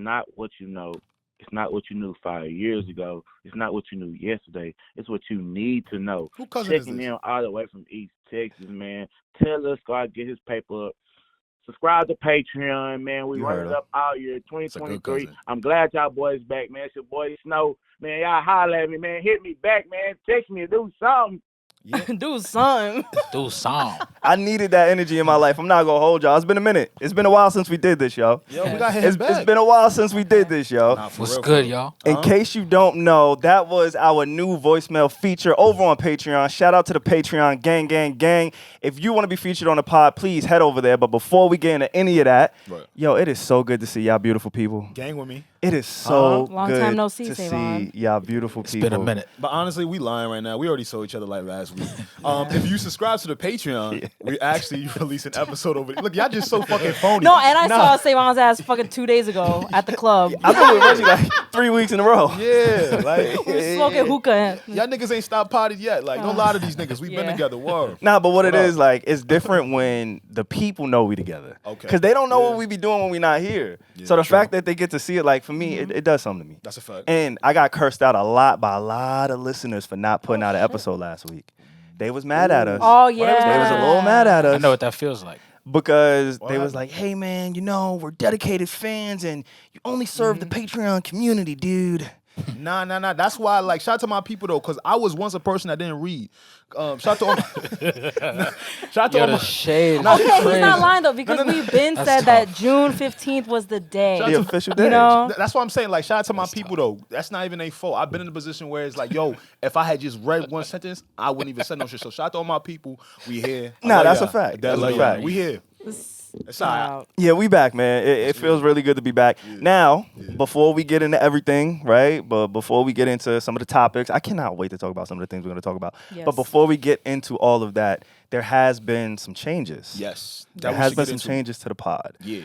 not what you know. It's not what you knew 5 years ago. It's not what you knew yesterday. It's what you need to know. Who cousin is Checking this? in all the way from East Texas, man. Tell us, go out get his paper up. Subscribe to Patreon, man. We run it up all year, 2023. I'm glad y'all boys back, man. It's your boy Snow. Man, y'all holler at me, man. Hit me back, man. Text me, do something. Yeah. Do something. Do something. I needed that energy in my life. I'm not gonna hold y'all. It's been a minute. It's been a while since we did this, yo. Yo, we got him back. It's been a while since we did this, yo. What's good, y'all? In case you don't know, that was our new voicemail feature over on Patreon. Shout out to the Patreon gang, gang, gang. If you want to be featured on the pod, please head over there. But before we get into any of that, yo, it is so good to see y'all beautiful people. Gang with me. It is so long good time no see, to SaVon. see y'all beautiful people. It's been a minute. But honestly, we lying right now. We already saw each other like last week. If you subscribe to the Patreon, we actually release an episode over there. Look, y'all just so fucking phony. No, and I saw SaVon's ass fucking 2 days ago at the club. I've been with Regi like 3 weeks in a row. Yeah, like We were smoking hookah. y'all niggas ain't stopped potted yet. Like, no lie to these niggas. We've been together. Whoa. Nah, but what it is, like, it's different when the people know we together. Okay. Because they don't know what we be doing when we not here. So the fact that they get to see it, like, for me, it does something to me. That's a fact. And I got cursed out a lot by a lot of listeners for not putting out an episode last week. They was mad at us. Oh, yeah. They was a little mad at us. I know what that feels like. Because they was like, hey, man, you know, we're dedicated fans and you only serve the Patreon community, dude. Nah. That's why, like, shout out to my people though, because I was once a person that didn't read. Shout out to all my, shout out to all my shade. Okay, he's not lying though, because we've been said that June 15th was the day. The official day. You know? That's what I'm saying. Like, shout out to my people though. That's not even their fault. I've been in a position where it's like, yo, if I had just read one sentence, I wouldn't even say no shit. So shout out to all my people. We here. Nah, that's a fact. That's a fact. We here. It's all right. Yeah, we back, man. It feels really good to be back. Now, before we get into everything, right? But before we get into some of the topics, I cannot wait to talk about some of the things we're going to talk about. Yes. But before we get into all of that, there has been some changes. Yes. There has been some changes to the pod. Yeah.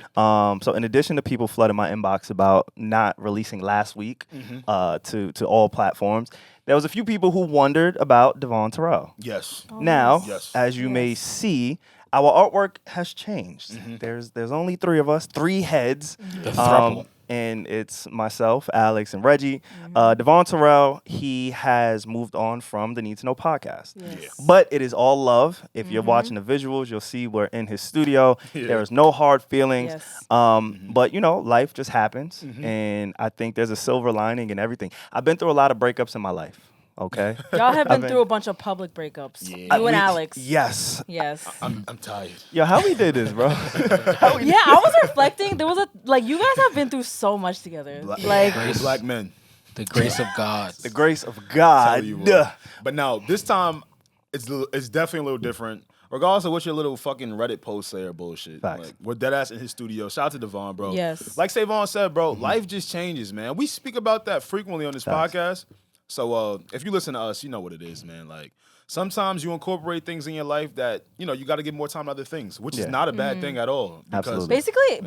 So in addition to people flooding my inbox about not releasing last week to all platforms, there was a few people who wondered about Devon Terrell. Yes. Now, Yes. as you may see, our artwork has changed. There's only 3 of us, 3 heads. The throuple. And it's myself, Alex, and Regi. Devon Terrell, he has moved on from the Need to Know podcast. Yes. But it is all love. If you're watching the visuals, you'll see we're in his studio. There is no hard feelings. Yes. But, you know, life just happens. And I think there's a silver lining in everything. I've been through a lot of breakups in my life. Okay. Y'all have been through a bunch of public breakups. Yeah. You and Alex. Yes. Yes. I'm tired. Yo, how we did this, bro? Yeah, I was reflecting. There was you guys have been through so much together. Black men. The grace of God. The grace of God. Tell you what. But now, this time, it's definitely a little different. Regardless of what your little fucking Reddit post say or bullshit. Facts. Like, we're dead ass in his studio. Shout out to Devon, bro. Yes. Like SaVon said, bro, life just changes, man. We speak about that frequently on this podcast. So if you listen to us, you know what it is, man. Like, sometimes you incorporate things in your life that, you know, you got to give more time to other things, which is not a bad thing at all. Absolutely.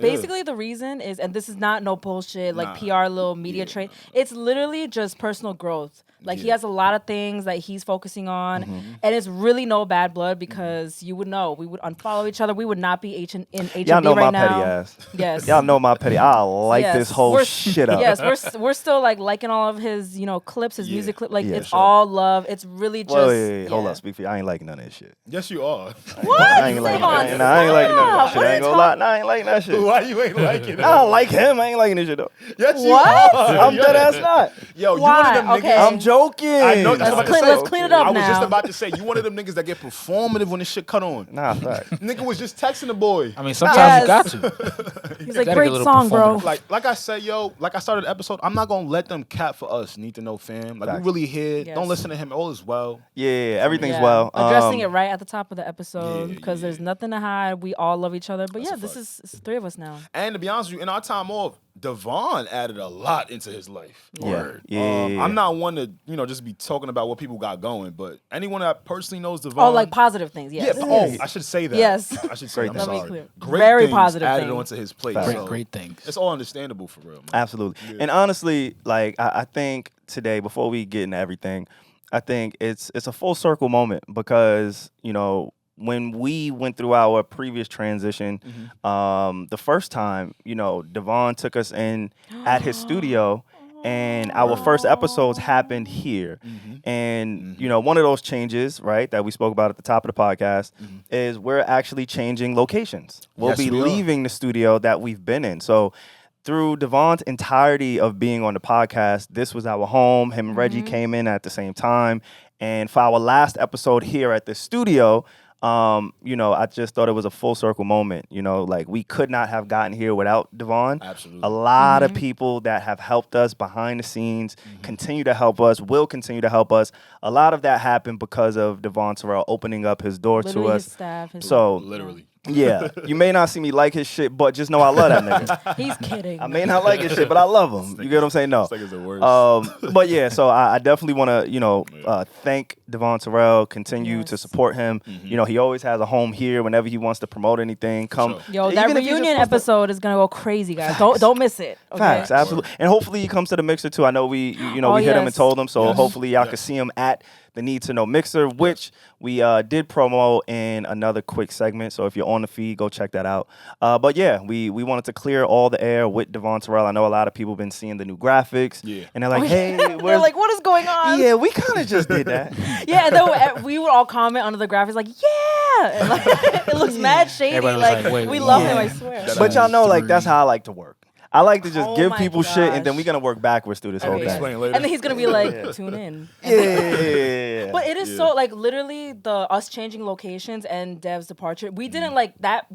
Basically, the reason is, and this is not no bullshit, like PR little media trait. It's literally just personal growth. Like, he has a lot of things that he's focusing on, and it's really no bad blood because you would know. We would unfollow each other. We would not be in HMB Y'all know right my now. petty ass. Yes. Y'all know my petty. I light this whole shit up. Yes, we're still like liking all of his, you know, clips, his music clip. Like, it's all love. It's really just. Wait, hold up, speak for you. I ain't liking none of this shit. Yes, you are. What? I ain't liking none of that shit. I ain't gonna lie. I ain't liking that shit. Why you ain't liking it? I don't like him. I ain't liking this shit though. Yes, you What? are. I'm dead ass not. Yo, you Why? one of them Okay. niggas. I'm joking. I know. Let's clean it up I now. was just about to say, you one of them niggas that get performative when this shit cut on. Nah, fact. Nigga was just texting the boy. I mean, sometimes you got to. He's like, gotta great get a little song, bro. Like I said, like I started the episode, I'm not gonna let them cap for us. Need to know, fam. Like, we really here. Yes. Don't listen to him. All is well. Yeah, everything's well. Addressing it right at the top of the episode because yeah. there's nothing to hide. We all love each other. But this is it's 3 of us now. And to be honest with you, in our time off, Devon added a lot into his life. Word. Yeah. I'm not one to, just be talking about what people got going, but anyone that personally knows Devon. Oh, like positive things, yes. Yeah, I should say that. Yes. I should say that. I'm Let me sorry. clear. Great Very things positive added things. onto his plate. Great things. It's all understandable for real, man. Absolutely. And honestly, like I think today, before we get into everything, I think it's a full circle moment because, when we went through our previous transition, the first time, Devon took us in at his studio. And our first episodes happened here. And, one of those changes, right, that we spoke about at the top of the podcast is we're actually changing locations. We'll be leaving the studio that we've been in. So through Devon's entirety of being on the podcast, this was our home. Him and Regi came in at the same time. And for our last episode here at the studio, I just thought it was a full circle moment. Like we could not have gotten here without Devon. Absolutely. A lot of people that have helped us behind the scenes continue to help us, will continue to help us. A lot of that happened because of Devon Terrell opening up his door Literally to us. His staff, Literally. Yeah, you may not see me like his shit, but just know I love that nigga. He's kidding. I may not like his shit, but I love him. You get what I'm saying? No. This nigga's the worst. But yeah, so I definitely want to, thank Devon Terrell, continue to support him. He always has a home here whenever he wants to promote anything. Come. Yo, that reunion episode is going to go crazy, guys. Don't miss it. Okay? Facts, absolutely. And hopefully he comes to the mixer too. I know we hit him and told him, so hopefully y'all can see him at the Need to Know Mixer, which we did promo in another quick segment. So if you're on the feed, go check that out. But yeah, we wanted to clear all the air with Devon Terrell. I know a lot of people have been seeing the new graphics. Yeah. And they're like, hey, they're like, what is going on? Yeah, we kind of just did that. Yeah, and then we would all comment under the graphics like, yeah. And like, it looks mad shady. Like, we love him, I swear. But y'all know, like, that's how I like to work. I like to just give people shit, and then we're going to work backwards through this whole thing. Explain later. And then he's going to be like, tune in. Yeah. But it is so, like, literally us changing locations and Dev's departure, we didn't like that,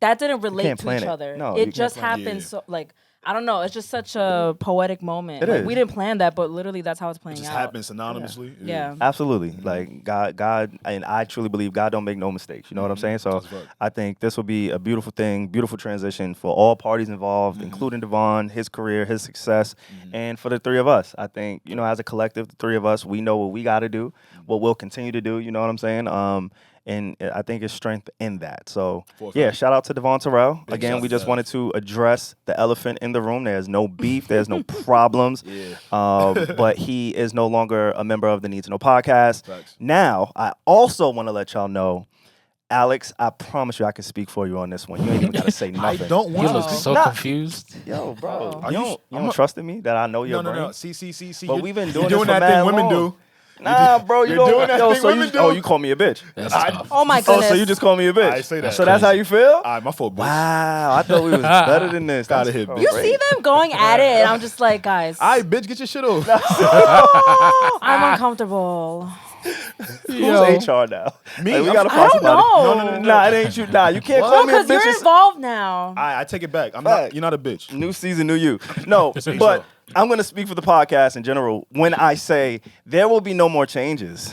that didn't relate to each other. No, it just happened so, like, I don't know. It's just such a poetic moment. It is. We didn't plan that, but literally that's how it's playing out. It just happens synonymously. Yeah. Absolutely. Like God, and I truly believe God don't make no mistakes. You know what I'm saying? So I think this will be a beautiful thing, beautiful transition for all parties involved, including Devon, his career, his success, and for the three of us. I think, as a collective, the three of us, we know what we got to do, what we'll continue to do. You know what I'm saying? And I think it's strength in that. So, yeah, shout out to Devon Terrell. Again, we just wanted to address the elephant in the room. There's no beef. There's no problems. But he is no longer a member of the Need to Know podcast. Facts. Now, I also want to let y'all know, Alex, I promise you I can speak for you on this one. You ain't even got to say nothing. I don't want You to. look so confused. Yo, bro. Are You don't trust in me that I know your brain? No. See. But we've been doing you're this doing for that mad thing women long. do. Nah, bro, you You're doing don't. that Yo, thing so women do. you call me a bitch. That's tough. Oh my Oh, goodness. so you just call me a bitch. I say that. So that's how you feel? All right, my fault, bitch. Wow, I thought we was better than this. Gotta That's hit, so bitch. You great. see them going at it, and I'm just like, guys, All right, bitch, get your shit off. I'm uncomfortable. Who's HR now? Me? Like, we gotta I talk don't about know. it. No. Nah, it ain't you. Nah, you can't What? call me a Because you're bitch. involved now. All right, I take it back. Fact. You're not a bitch. New season, new you. No, but I'm gonna speak for the podcast in general when I say there will be no more changes.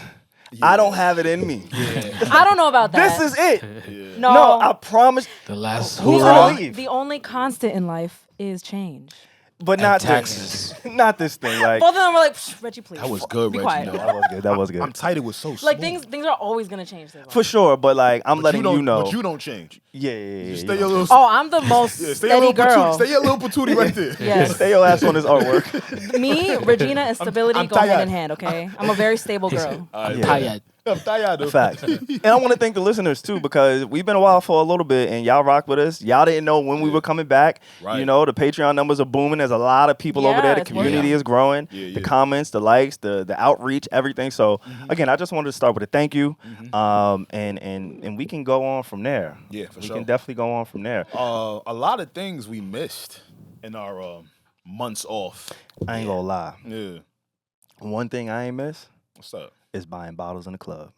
I don't have it in me. I don't know about that. This is it. no. No, I promise. The last Who's hoorah. gonna leave? The only constant in life is change. But not taxes. this. Not this thing. Like Both of them were like, Reggie, please. That was good, Be Reggie. quiet. No, that was good. That was good. I'm tight. It was so Like smooth. things are always gonna change. SaVon. For sure, but like I'm letting you know. But you don't change. Yeah. Stay your little. Oh, I'm the most Stay your steady little girl. patootie. Stay your little patootie right there. Yes. Stay your ass on this artwork. Me, Regina, and stability I'm go hand tired. in hand. Okay, I'm a very stable girl. I'm Yeah. tired. I'm tired. Though. Facts. And I want to thank the listeners too, because we've been a while for a little bit and y'all rock with us. Y'all didn't know when we were coming back. Right. You know, the Patreon numbers are booming. There's a lot of people over there. The it's working. community is growing. Yeah. The comments, the likes, the outreach, everything. So again, I just wanted to start with a thank you. And we can go on from there. Yeah, for we sure. can definitely go on from there. A lot of things we missed in our months off. I ain't gonna lie. Yeah. One thing I ain't miss What's up? is buying bottles in the club.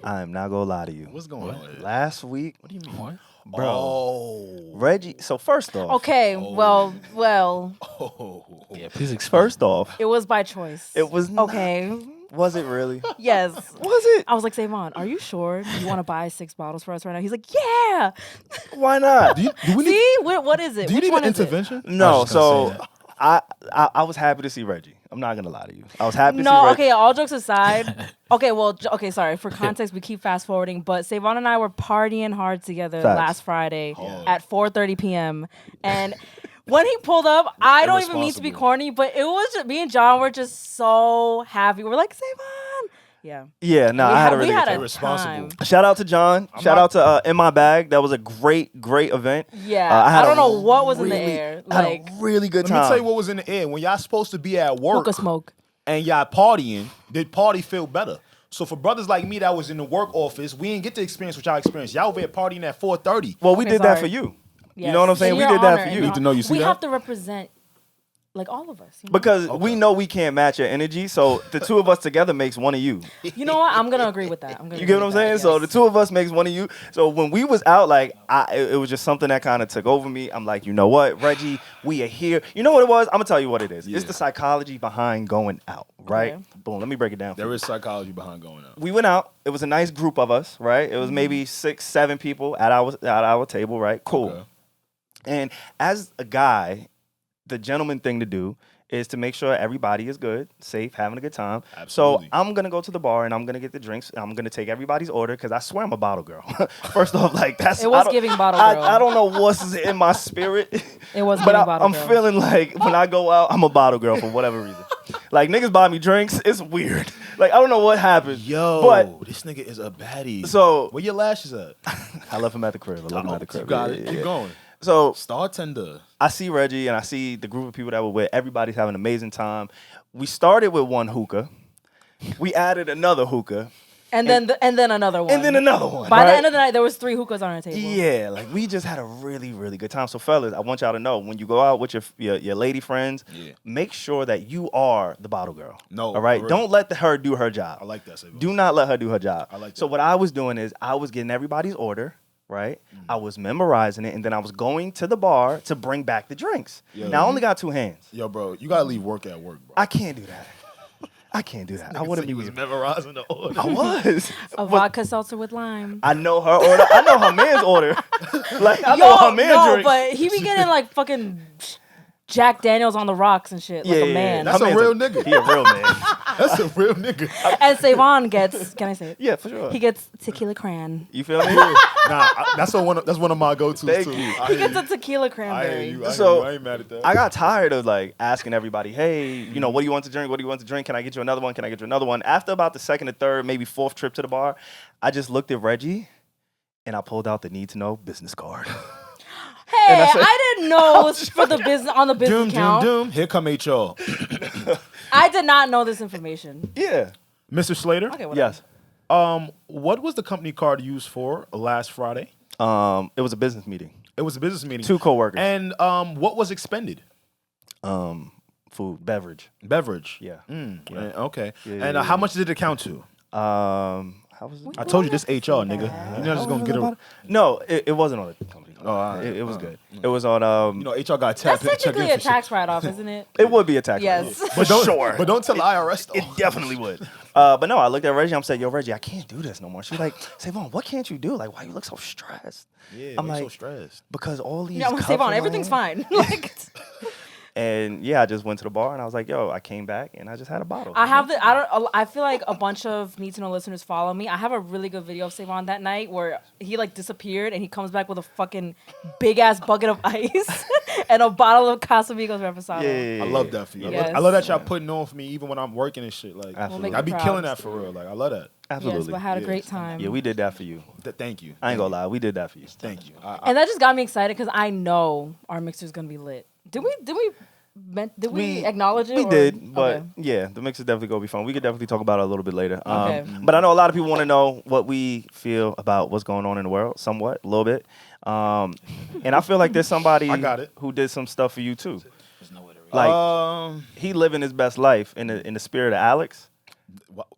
I am not gonna lie to you. What's going on here? Last week, What do you mean? What? bro, Oh. Reggie. So first off, Okay, well, Oh. Yeah, please explain. first off, it was by choice. it was not- Okay. Was it really? Yes. Was it? I was like, SaVon, are you sure you want to buy 6 bottles for us right now? He's like, yeah. Why not? Do we need, See, what is it? do you Which need one an is it? intervention? No, was just gonna so say I was happy to see Reggie. I'm not gonna lie to you. I was happy to see No, Reggie. okay, all jokes aside. Okay, sorry. For context, we keep fast forwarding, but SaVon and I were partying hard together Facts. last Friday Hard. at 4:30 p.m. And when he pulled up, I don't even mean to be Irresponsible. corny, but it was just me and John were just so happy. We're like, SaVon, Yeah. Yeah, no, I had a really good time. Responsible. Shout out to John. Shout out to In My Bag. That was a great event. Yeah, I don't know what was in the air. I had a really good time. Let me tell you what was in the air. When y'all supposed to be at work hookah smoke and y'all partying, did party feel better? So for brothers like me that was in the work office, we didn't get to experience what y'all experienced. Y'all over here partying at 4:30. Well, we did that for you. Yes. You know what I'm saying? We did that for you. Need to know you see we that? have to represent like all of us. You know? Because we know we can't match your energy, so the two of us together makes one of you. You know what? I'm gonna agree with that. You get what I'm saying? Yes. So the two of us makes one of you. So when we was out, like it was just something that kind of took over me. I'm like, you know what, Regi, we are here. You know what it was? I'm gonna tell you what it is. Yeah. It's the psychology behind going out, right? Okay. Boom. Let me break it down. There is psychology behind going out. We went out. It was a nice group of us, right? It was maybe 6, 7 people at our table, right? Cool. Okay. And as a guy, the gentleman thing to do is to make sure everybody is good, safe, having a good time. Absolutely. So I'm going to go to the bar and I'm going to get the drinks. I'm going to take everybody's order because I swear I'm a bottle girl. First off, like that's... It was giving bottle girl. I don't know what's in my spirit. It was giving bottle girl. I'm feeling like when I go out, I'm a bottle girl for whatever reason. Like niggas buy me drinks. It's weird. Like I don't know what happened. Yo, but this nigga is a baddie. So... Where your lashes at? I left him at the crib. You got it. Keep going. So Star Tender. I see Regi and I see the group of people that were with. Everybody's having an amazing time. We started with one hookah. We added another hookah. And then another one. And then another one. By the end of the night, there was 3 hookahs on our table. Yeah, like we just had a really, really good time. So fellas, I want y'all to know when you go out with your lady friends, make sure that you are the bottle girl. No. All right? Don't let her do her job. I like that. SaVon. Do not let her do her job. I like that. So what I was doing is I was getting everybody's order. Right? I was memorizing it, and then I was going to the bar to bring back the drinks. Now, I only got 2 hands. Yo, bro, you got to leave work at work, bro. I can't do that. I wouldn't be memorizing the order. I was. A vodka seltzer with lime. I know her order. I know her man's order. Like, I know her man drinks. But he be getting, like, fucking... Jack Daniels on the rocks and shit, like a man. That's a real nigga. He a real man. That's a real nigga. And SaVon gets, can I say it? Yeah, for sure. He gets tequila cran. You feel me? That's one of my go-tos too. He gets a tequila cranberry. I ain't mad at that. I got tired of like asking everybody, hey, you know, what do you want to drink? What do you want to drink? Can I get you another one? Can I get you another one? After about the second or third, maybe 4th trip to the bar, I just looked at Regi and I pulled out the need to know business card. Hey, I didn't know it was for the business on the business account. Here come HR. I did not know this information. Yeah. Mr. Slater? Okay, yes. What was the company card used for last Friday? It was a business meeting. It was a business meeting. 2 coworkers. And what was expended? Food, beverage. Beverage. Yeah. Okay. Yeah, and how much did it account to? How was it? I told you this HR, nigga. You're not just gonna get it. No, it wasn't on the company. It was good. It was on. HR got tapped. That's technically a tax write-off, isn't it? It would be a tax. Yes, but don't tell the IRS though. It definitely would. But no, I looked at Regi. I'm saying, yo, Regi, I can't do this no more. She's like, SaVon, what can't you do? Like, why you look so stressed? Yeah, I'm like, so stressed because all these. Yeah, I'm SaVon, everything's fine. Like. And yeah, I just went to the bar and I was like, yo, I came back and I just had a bottle. I feel like a bunch of Need to Know listeners follow me. I have a really good video of SaVon that night where he like disappeared and he comes back with a fucking big ass bucket of ice and a bottle of Casamigos Reposado. Yeah. I love that for you. Yes. I love that y'all putting on for me even when I'm working and shit. Like, I be killing that for real. Like, I love that. Absolutely. Yes, but I had a great time. Yeah, we did that for you. Thank you. I ain't gonna lie, we did that for you. Thank you. And that just got me excited because I know our mixer's gonna be lit. Did we acknowledge it? We did, but yeah, the mix is definitely gonna be fun. We could definitely talk about it a little bit later. Okay. But I know a lot of people want to know what we feel about what's going on in the world, somewhat, a little bit. And I feel like there's somebody who did some stuff for you too. Like he living his best life in the spirit of Alex.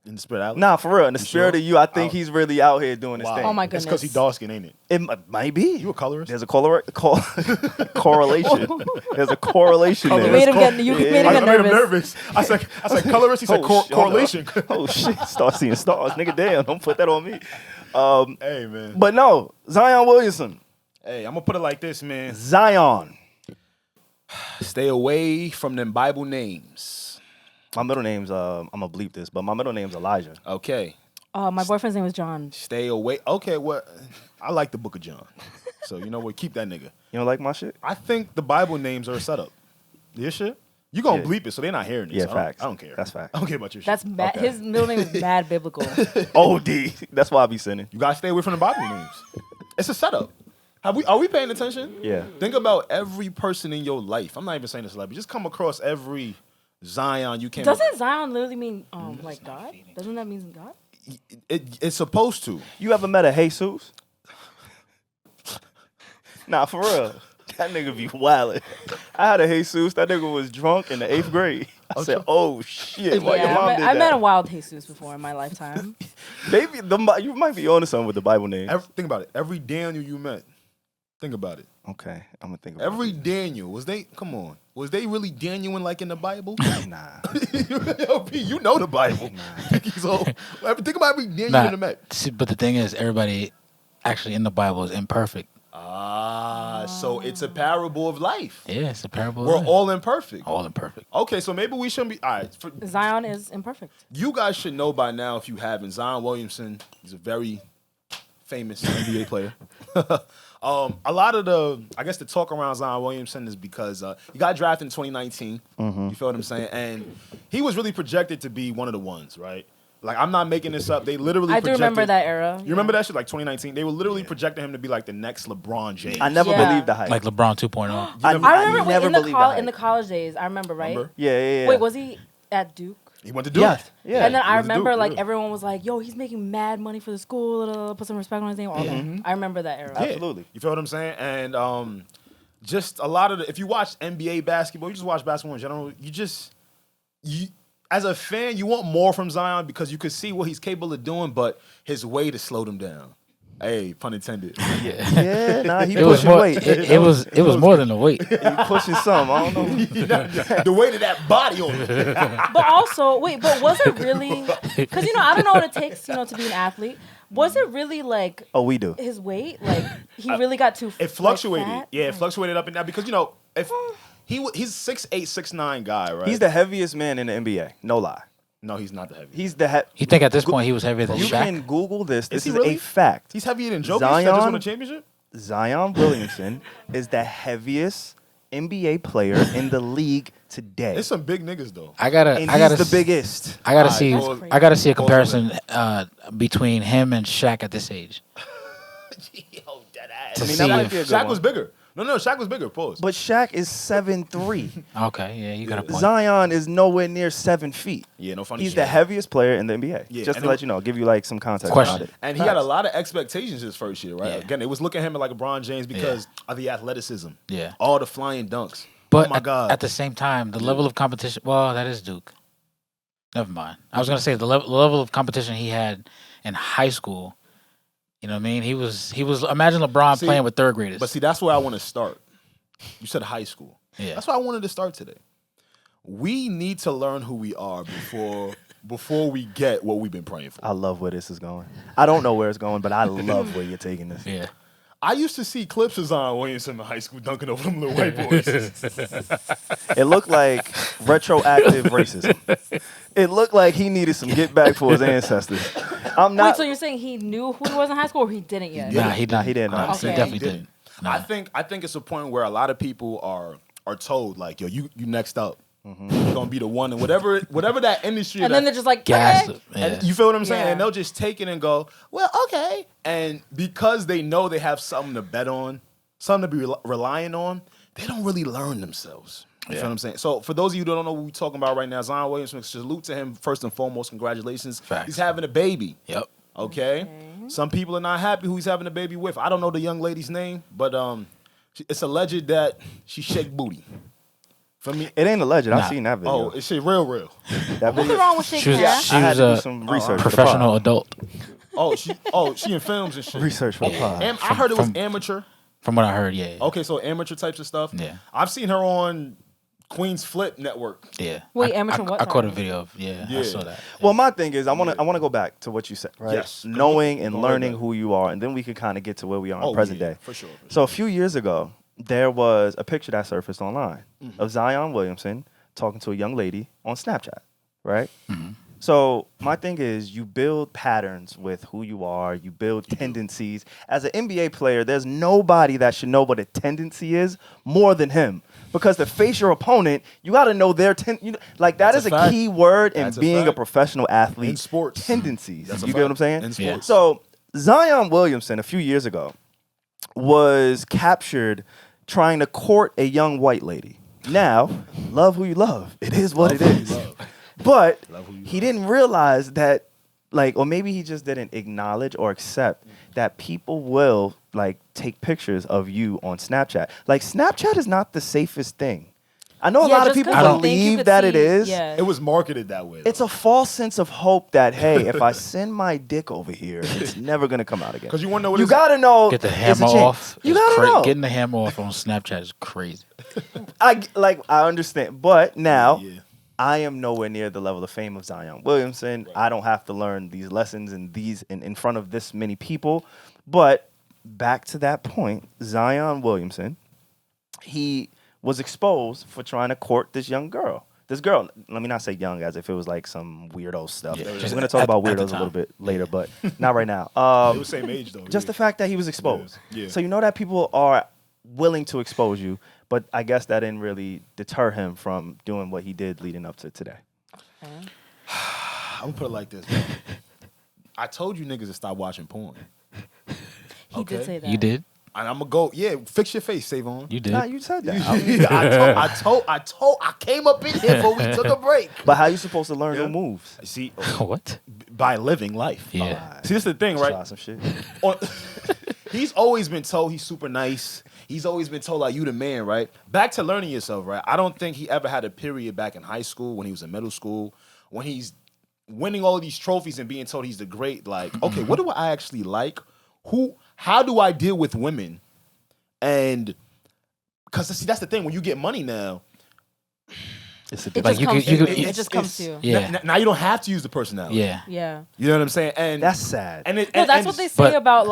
In the spirit of Alex? Nah, for real. In the spirit of you, I think he's really out here doing this thing. Oh my goodness. It's because he dark skin, ain't it? It might be. You a colorist? There's a correlation. There's a correlation there. You made him get nervous. I said colorist. He said correlation. Oh shit! Start seeing stars, nigga. Damn, don't put that on me. Hey man. But no, Zion Williamson. Hey, I'm gonna put it like this, man. Zion. Stay away from them Bible names. My middle name's I'm gonna bleep this, but my middle name's Elijah. Okay. My boyfriend's name was John. Stay away. Okay, well, I like the Book of John, so you know what? Keep that nigga. You don't like my shit? I think the Bible names are a setup. Your shit? You gonna bleep it, so they're not hearing this. Yeah, So facts. I don't care. That's facts. I don't care about your shit. That's mad. Okay. His middle name is mad biblical. OD. That's why I be sinning. You gotta stay away from the Bible names. It's a setup. Are we paying attention? Yeah. Think about every person in your life. I'm not even saying this celebrity. Just come across every Zion you came. Doesn't Zion literally mean like God? Doesn't that mean God? It's supposed to. You ever met a Jesus? Nah, for real. That nigga be wildin'. I had a Jesus. That nigga was drunk in the 8th grade. I said, "Oh shit!" Why your Yeah, mom did I met that? a wild Jesus before in my lifetime. Maybe you might be onto something with the Bible name. Think about it. Every Daniel you met. Think about it. Okay, I'm gonna think about Every it. Daniel was they? Come on, was they really Danieling like in the Bible? Nah. Yo, P, you know the Bible. So think about every Daniel you met. See, but the thing is, everybody actually in the Bible is imperfect. So it's a parable of life. Yeah, it's a parable. We're of life. all imperfect. all imperfect. Okay, so maybe we shouldn't be. All right, Zion is imperfect. you guys should know by now if you haven't. Zion Williamson, he's a very famous NBA player. A lot of the talk around Zion Williamson is because he got drafted in 2019. You feel what I'm saying? And he was really projected to be one of the ones, right? Like, I'm not making this up. They literally I do remember that era. You remember that shit, like 2019? They were literally projecting him to be like the next LeBron James. I never Yeah. believed the hype. Like LeBron 2.0. I remember never in believed the hype. in the college days. I remember, right? Remember? Yeah. Wait, was he at Duke? He went to Duke. Yeah. And then I was remember Duke, like yeah. everyone was like, "Yo, he's making mad money for the school. Put some respect on his name." All that. I remember that era. Yeah. Absolutely. You feel what I'm saying? And just a lot of if you watch NBA basketball, you just watch basketball in general, you as a fan, you want more from Zion because you could see what he's capable of doing, but his weight has slowed him down. Hey, pun intended. Yeah, nah, he It was pushing more. weight. It was more than a weight. He pushing some. I don't know. The weight of that body on him. But also, but was it really? Because I don't know what it takes, to be an athlete. Was it really like Oh, we do. his weight? Like he really got too. It fluctuated. Fat? Yeah, it fluctuated up and down because if he's 6'8", 6'9" guy, right? He's the heaviest man in the NBA. No lie. No, he's not the heaviest. He's the You think at this point he was heavier than You Shaq? can Google this. This he is really? a fact. He's heavier than Jokic Zion- that just won a championship? Zion Williamson is the heaviest NBA player in the league today. There's some big niggas though. I gotta And see he's the biggest. I gotta Alright, see. pause. I gotta see a Pause on comparison between him and Shaq at this age. Yo, dead ass. To I mean, see that might if- be a good Shaq one. was bigger. No, Shaq was bigger. Pause. But Shaq is 7'3". Okay, yeah, you got a point. Zion is nowhere near 7 feet. Yeah, no funny He's shit. the heaviest player in the NBA. Yeah, Just and to let you know, give you like some context Question. about it. And he had a lot of expectations his first year, right? Yeah. Again, it was looking at him like LeBron James because of the athleticism. Yeah. All the flying dunks. But oh my God. at the same time, the level of competition. Well, that is Duke. Never mind. I was gonna say the level of competition he had in high school. You know what I mean? He was. Imagine LeBron See, playing with third graders. But see, that's where I want to start. You said high school. Yeah. That's why I wanted to start today. We need to learn who we are before we get what we've been praying for. I love where this is going. I don't know where it's going, but I love where you're taking this. yeah. I used to see clips of Zion Williamson in high school dunking over them little white boys. It looked like retroactive racism. It looked like he needed some get back for his ancestors. I'm Wait, not. so you're saying he knew who he was in high school, or he didn't yet? Nah, he didn't. he didn't know. Honestly, Okay. He definitely He didn't. I Nah. think it's a point where a lot of people are told like, yo, you next up. You're gonna be the one, and whatever that industry. And then they're just like, Gas. okay. Yeah. And you feel what I'm saying? Yeah. And they'll just take it and go, well, okay. And because they know they have something to bet on, something to be relying on, they don't really learn themselves. You feel what I'm saying? So for those of you who don't know what we're talking about right now, Zion Williamson, salute to him first and foremost. Congratulations. Facts. He's having a baby. Yep. Okay? Some people are not happy who he's having a baby with. I don't know the young lady's name, but it's alleged that she shake booty. For me, It ain't alleged. Nah. I've seen that video. oh, it's shit real. That What's video. wrong with She shaking was, ass? she I had was to do a some research. for the professional pod. adult, She in films and shit. Research for the pod. I heard it was from- amateur. from what I heard. Yeah. Okay, so amateur types of stuff. Yeah. I've seen her on Queen's Flip Network. Yeah. Wait, I- amateur I, what? I caught a Sorry. video of. Yeah. Yeah. I saw that. Well, my thing is, I want to go back to what you said, right? Yes. Knowing and Go ahead, learning man. who you are, and then we can kind of get to where we are in present yeah, day. for sure. So a few years ago, there was a picture that surfaced online of Zion Williamson talking to a young lady on Snapchat, right? So my thing is, you build patterns with who you are. You build tendencies. As an NBA player, there's nobody that should know what a tendency is more than him. Because to face your opponent, you got to know their that is a key word in being a professional athlete. In sports, tendencies. That's You get what I'm saying? In sports. So Zion Williamson a few years ago was captured trying to court a young white lady. Now, love who you love. It is what it is. But he didn't realize that, or maybe he just didn't acknowledge or accept that people will, take pictures of you on Snapchat. Snapchat is not the safest thing. I know a lot of people believe that it is. Yeah. It was marketed that way, though. It's a false sense of hope that, hey, if I send my dick over here, it's never going to come out again. Because you want to know what you got to know. Get the hammer off. You got to know. Getting the hammer off on Snapchat is crazy. I understand. But now, I am nowhere near the level of fame of Zion Williamson. Right. I don't have to learn these lessons in front of this many people. But back to that point, Zion Williamson, he was exposed for trying to court this young girl. This girl, let me not say young as if it was like some weirdo stuff. Yeah, We're going to talk about weirdos a little bit later, but not right now. They were same age, though. Just the fact that he was exposed. Yeah. So you know that people are willing to expose you, but I guess that didn't really deter him from doing what he did leading up to today. I'm going to put it like this, man. I told you niggas to stop watching porn. He did say that. You did? And I'm going to go, fix your face, SaVon. You did. Nah, you said that. I came up in here before we took a break. But how you supposed to learn new moves? See, What? by living life. Yeah. See, this is the thing, right? Try some shit. He's always been told he's super nice. He's always been told, you the man, right? Back to learning yourself, right? I don't think he ever had a period back in high school, when he was in middle school, when he's winning all of these trophies and being told he's the great, okay, what do I actually like? How do I deal with women? And because see, that's the thing. When you get money now, it just comes to you. Yeah. Now you don't have to use the personality. Yeah. Yeah. You know what I'm saying? And That's sad. That's what they say about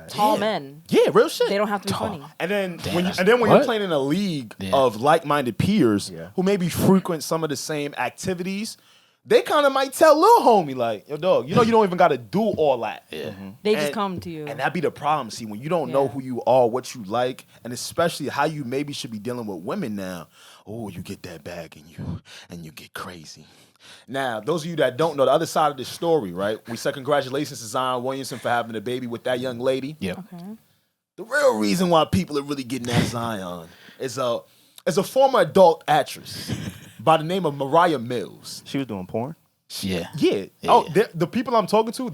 tall yeah. men. Yeah, real shit. They don't have to be funny. And then when What? you're playing in a league of like-minded peers who maybe frequent some of the same activities, they kind of might tell little homie yo, dog, you don't even got to do all that. Yeah. They just come to you. And that be the problem. See, when you don't know who you are, what you like, and especially how you maybe should be dealing with women now. Oh, you get that bag and you get crazy. Now, those of you that don't know the other side of this story, right? We said congratulations to Zion Williamson for having a baby with that young lady. Yep. Okay. The real reason why people are really getting at Zion is a former adult actress by the name of Mariah Mills. She was doing porn? Yeah. Yeah. Oh, the people I'm talking to,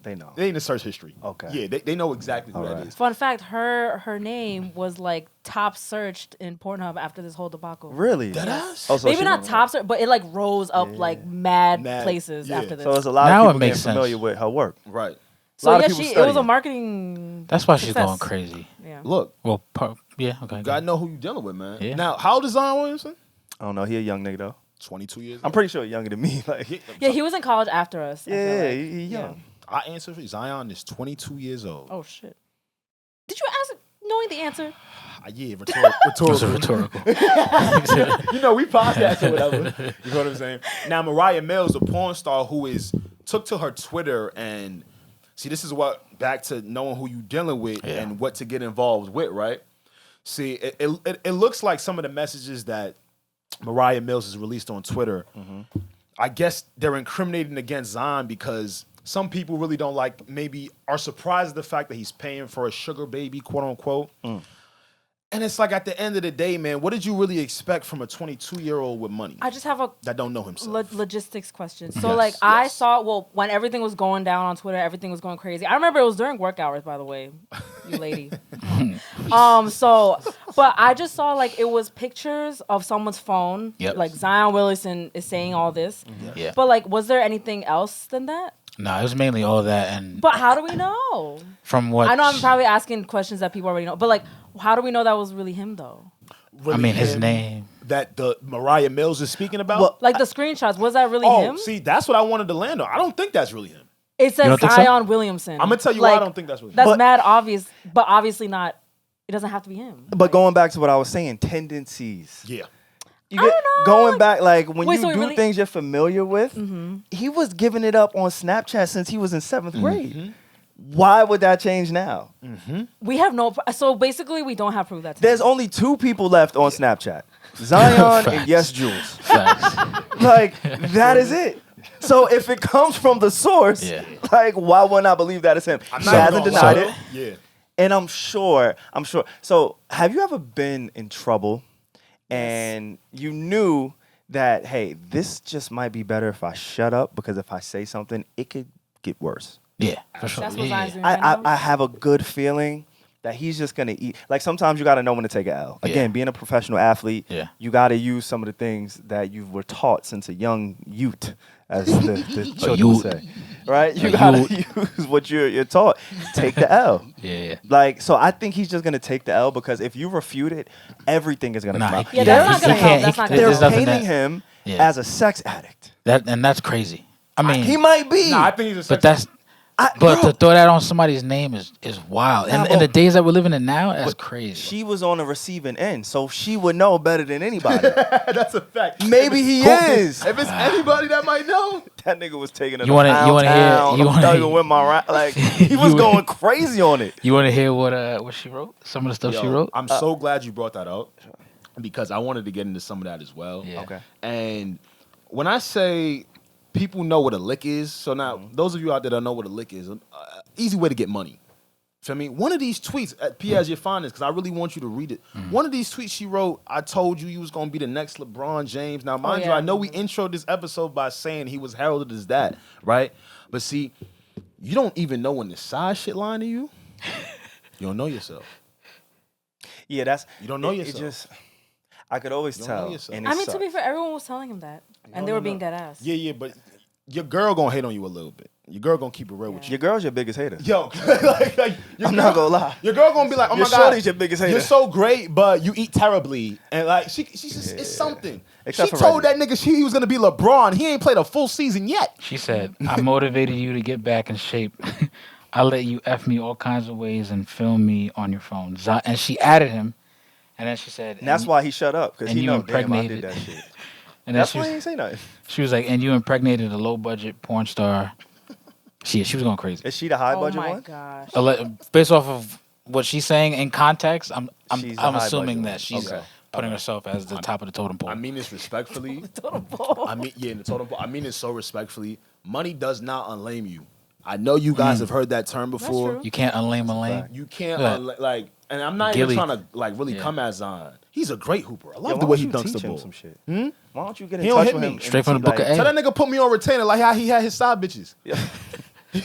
They know. they in the search history. Okay. Yeah, they know exactly who that is. Fun fact: her name was top searched in Pornhub after this whole debacle. Really? Deadass? Oh, so Maybe she not went- top search, but it rose up mad places after this. So there's a lot Now of it people makes getting sense. familiar with her work. Right. So lot of yeah, people it was a studying. marketing. That's why she's success. going crazy. Yeah. Look, Well, yeah, okay. you gotta know who you dealing with, man. Yeah. Now, how old is Zion Williamson? I don't know. He a young nigga, though. 22 years. I'm pretty sure younger than me. Yeah, he was in college after us. I feel Yeah, like. he young. I answer for you. Zion is 22 years old. Oh shit! Did you ask knowing the answer? Yeah, It was a rhetorical. rhetorical. We podcast or whatever. You know what I'm saying? Now, Mariah Mills, a porn star who took to her Twitter and see, this is what back to knowing who you dealing with and what to get involved with, right? See, it looks like some of the messages that Mariah Mills has released on Twitter, I guess they're incriminating against Zion because some people really don't maybe are surprised at the fact that he's paying for a sugar baby, quote unquote. And it's at the end of the day, man, what did you really expect from a 22-year-old with money? I just have a that don't know himself. logistics question. So I saw when everything was going down on Twitter, everything was going crazy. I remember it was during work hours, by the way, you lady. But I just saw it was pictures of someone's phone. Yep. Zion Williamson is saying all this. Yeah. But was there anything else than that? No, it was mainly all that and. But how do we know? From what? I know I'm probably asking questions that people already know, but how do we know that was really him though? Really I mean, his him name. that the Mariah Mills is speaking about. The screenshots, was that really him? See, that's what I wanted to land on. I don't think that's really him. It says don't think so? Zion Williamson. I'm gonna tell you why I don't think that's really him. That's mad obvious, but obviously not. It doesn't have to be him. But going back to what I was saying, tendencies. Yeah. I don't know. Going back, like when Wait, you so do really- things you're familiar with, he was giving it up on Snapchat since he was in 7th grade. Why would that change now? We have no. So basically, we don't have proof that. There's only 2 people left on Snapchat, Zion and Yes Jules. Facts. Like that is it. So if it comes from the source, like why wouldn't I believe that it's him? He hasn't denied it. Yeah. And I'm sure. So have you ever been in trouble and you knew that, hey, this just might be better if I shut up because if I say something, it could get worse? Yeah, for sure. That's what Zion's doing I right now. have a good feeling that he's just going to eat. Like sometimes you got to know when to take an L. Again, being a professional athlete, you got to use some of the things that you were taught since a young youth, as the children would say. Right? You got to use what you're taught. Take the L. Yeah. Like, so I think he's just going to take the L because if you refute it, everything is going to come out. Yeah, that's not going to help. That's not going to They're help. painting him as a sex addict. That's crazy. I mean, he might be. Nah, I think he's a sex but that's. But bro, to throw that on somebody's name is wild. Nah, And in the days that we're living in now, that's crazy. she was on the receiving end, so she would know better than anybody. That's a fact. Maybe he is. If it's anybody that might know, That nigga was taking it. You wanna hear- with my like he was going crazy on it. You want to hear what she wrote? Some of the stuff she wrote? I'm so glad you brought that up because I wanted to get into some of that as well. Yeah. Okay. And when I say people know what a lick is, so now those of you out there that know what a lick is, easy way to get money. Feel me? One of these tweets, P as you find this, because I really want you to read it. One of these tweets she wrote, I told you was going to be the next LeBron James. Now, mind you, I know we introed this episode by saying he was heralded as that, right? But see, you don't even know when the side shit lying to you. You don't know yourself. Yeah, that's You don't know it yourself. just I could always You don't know tell. yourself. And it I mean, to sucked. be fair, everyone was telling him that, and they were being dead ass. Yeah, but your girl gonna hate on you a little bit. Your girl gonna keep it real with you. Your girl's your biggest hater. Yo, like your I'm girl- not gonna lie. Your girl gonna be like, oh Your my god, shorty's your biggest hater. You're so great, but you eat terribly, and like she's just it's something. Except she for told Regi. that nigga he was gonna be LeBron. He ain't played a full season yet. She said, I motivated you to get back in shape. I let you F me all kinds of ways and film me on your phone. And she added him. And then she said, And that's why he shut up, because and he you know, damn, I impregnated. did that shit. And then That's why he ain't say nothing. she was like, and you impregnated a low budget porn star. She was going crazy. Is she the high Oh budget my one? gosh. Based off of what she's saying in context, I'm She's the assuming high that she's budget one. putting herself as the top of the totem pole. I mean this respectfully. Totem pole. I mean, yeah, in the totem pole. I mean it so respectfully. Money does not unlame you. I know you guys have heard that term before. true. You can't unlame a lame. You can't Yeah. like, and I'm not Gilly. even trying to like really come at Zion. He's a great hooper. I love Yo, the why way don't he you dunks teach the him ball. some shit? Why don't you get in He don't touch hit with me. him? and Straight from see, the book of like, A. Tell that nigga put me on retainer like how he had his side bitches. Yeah.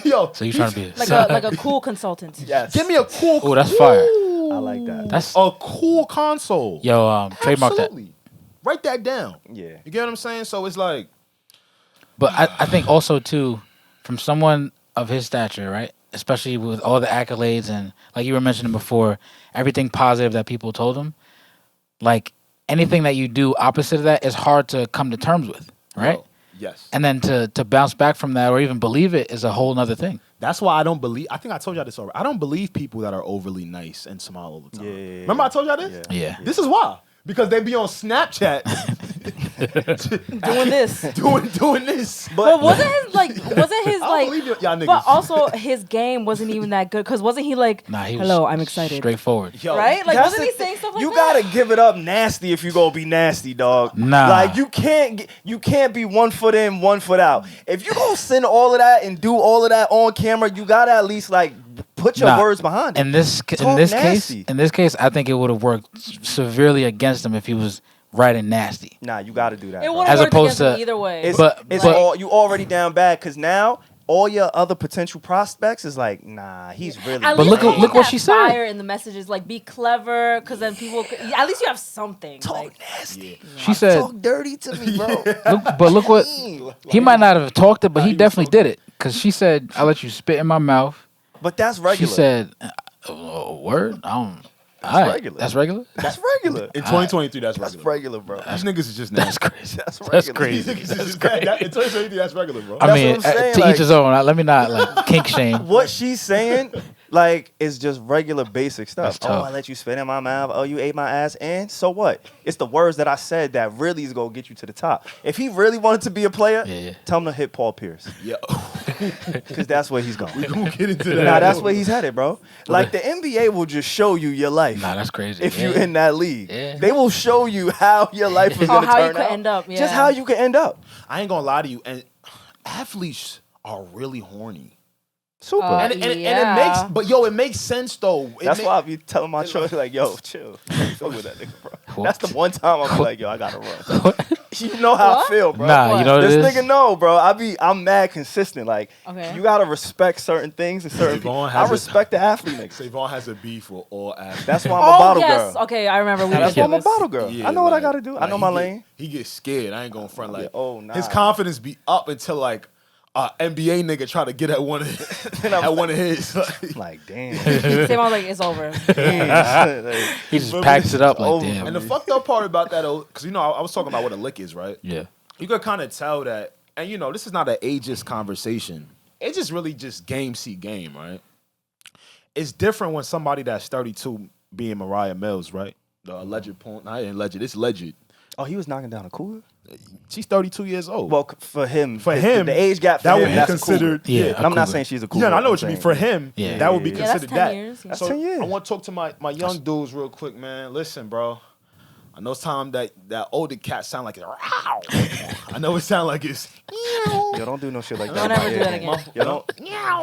Yo, So you trying to be like a cool consultant. Yes. give me a cool. Oh, that's fire. I like that. That's a cool console. yo, trademark that. Absolutely. Write that down. Yeah. You get what I'm saying? So it's like, But I think also too, from someone of his stature, right? Especially with all the accolades and like you were mentioning before, everything positive that people told him, like anything that you do opposite of that is hard to come to terms with, right? yo, yes. And then to bounce back from that or even believe it is a whole nother thing. That's why I don't believe. I think I told y'all this already. I don't believe people that are overly nice and smile all the time. Yeah. Remember I told y'all this? Yeah. This is why. Because they be on Snapchat Doing this. doing this. But wasn't his I don't believe y'all niggas. but also his game wasn't even that good because wasn't he like, Nah, he was hello, I'm excited, straightforward. Yo, right? Like That's wasn't the he saying stuff like you that? gotta give it up nasty if you gonna be nasty, dog. Nah. Like you can't be 1 foot in, 1 foot out. If you gonna send all of that and do all of that on camera, you gotta at least like put your Nah. words behind it. In this Talk nasty. case, I think it would have worked severely against him if he was writing nasty. Nah, you gotta do that. It bro. would As have worked opposed against him to- either way. It's, But- it's but- all you already down bad because now all your other potential prospects is like, nah, he's really. At But least look put what that she said. Fire in the messages, like be clever, because then people. At least you have something. talk Like, nasty. She said, Talk dirty to me, bro. look what he might not have talked it, but he definitely did it. Cause she said, "I let you spit in my mouth." But that's She regular. said, "Word, I don't." That's regular. That's regular. that's regular. in 2023, that's That's regular. regular, bro. These niggas is just That's nasty. crazy. That's That's regular. These crazy. niggas is just in 2023, that's regular, bro. I That's mean, what I'm saying, to like- each his own. Let me not like kink shame. What she's saying, Like, it's just regular basic stuff. That's Oh, tough. I let you spit in my mouth. Oh, you ate my ass. And so what? It's the words that I said that really is going to get you to the top. If he really wanted to be a player, tell him to hit Paul Pierce. Yeah. Because that's where he's going. We gonna get into that. Nah, that's where he's headed, bro. Like, the NBA will just show you your life. Nah, that's crazy. If you're in that league. Yeah. They will show you how your life is going to turn out. how you could end up. Yeah. Just how you can end up. I ain't gonna lie to you, and athletes are really horny. Super. And it makes, but yo, it makes sense though. That's why I be telling my children, like, yo, chill. Fuck with that nigga, bro. That's the one time I'll be like, yo, I gotta run. You know how I feel, bro. Nah, you know what this it is? nigga know, bro. I'm mad consistent. Like, Okay. you gotta respect certain things and certain people. I respect the athlete niggas. SaVon has a beef with all athletes. That's why I'm a bottle yes. girl. Okay, I remember. That's why I'm a bottle girl. Yeah, I know what I like- gotta do. I like know my he lane. He gets scared. I ain't going front like. Oh, nah. His confidence be up until like NBA nigga try to get at one of his. Like, damn. Same, I was like, it's over. He just packs it up like, over. damn. And the fucked up part about that, because I was talking about what a lick is, right? Yeah. You could kind of tell that, and this is not an ageist conversation. It's just really just game seat game, right? It's different when somebody that's 32 being Mariah Mills, right? The alleged porn, not alleged, it's alleged. Oh, he was knocking down a cooler? She's 32 years old. Well, for him, For the him, age gap for that him, would be that's considered. a cougar. Yeah, And I'm not cougar. saying she's a cougar. Yeah, I know I'm what you mean. saying- For him, Yeah. that would be Yeah, that's considered 10 that. years. That's So 10 years. I want to talk to my young dudes real quick, man. Listen, bro. I know it's time that older cat sound like it's wow. I know it sound like it's Yo, don't do no shit like that. Don't ever in do my that ear. again. Yo, don't.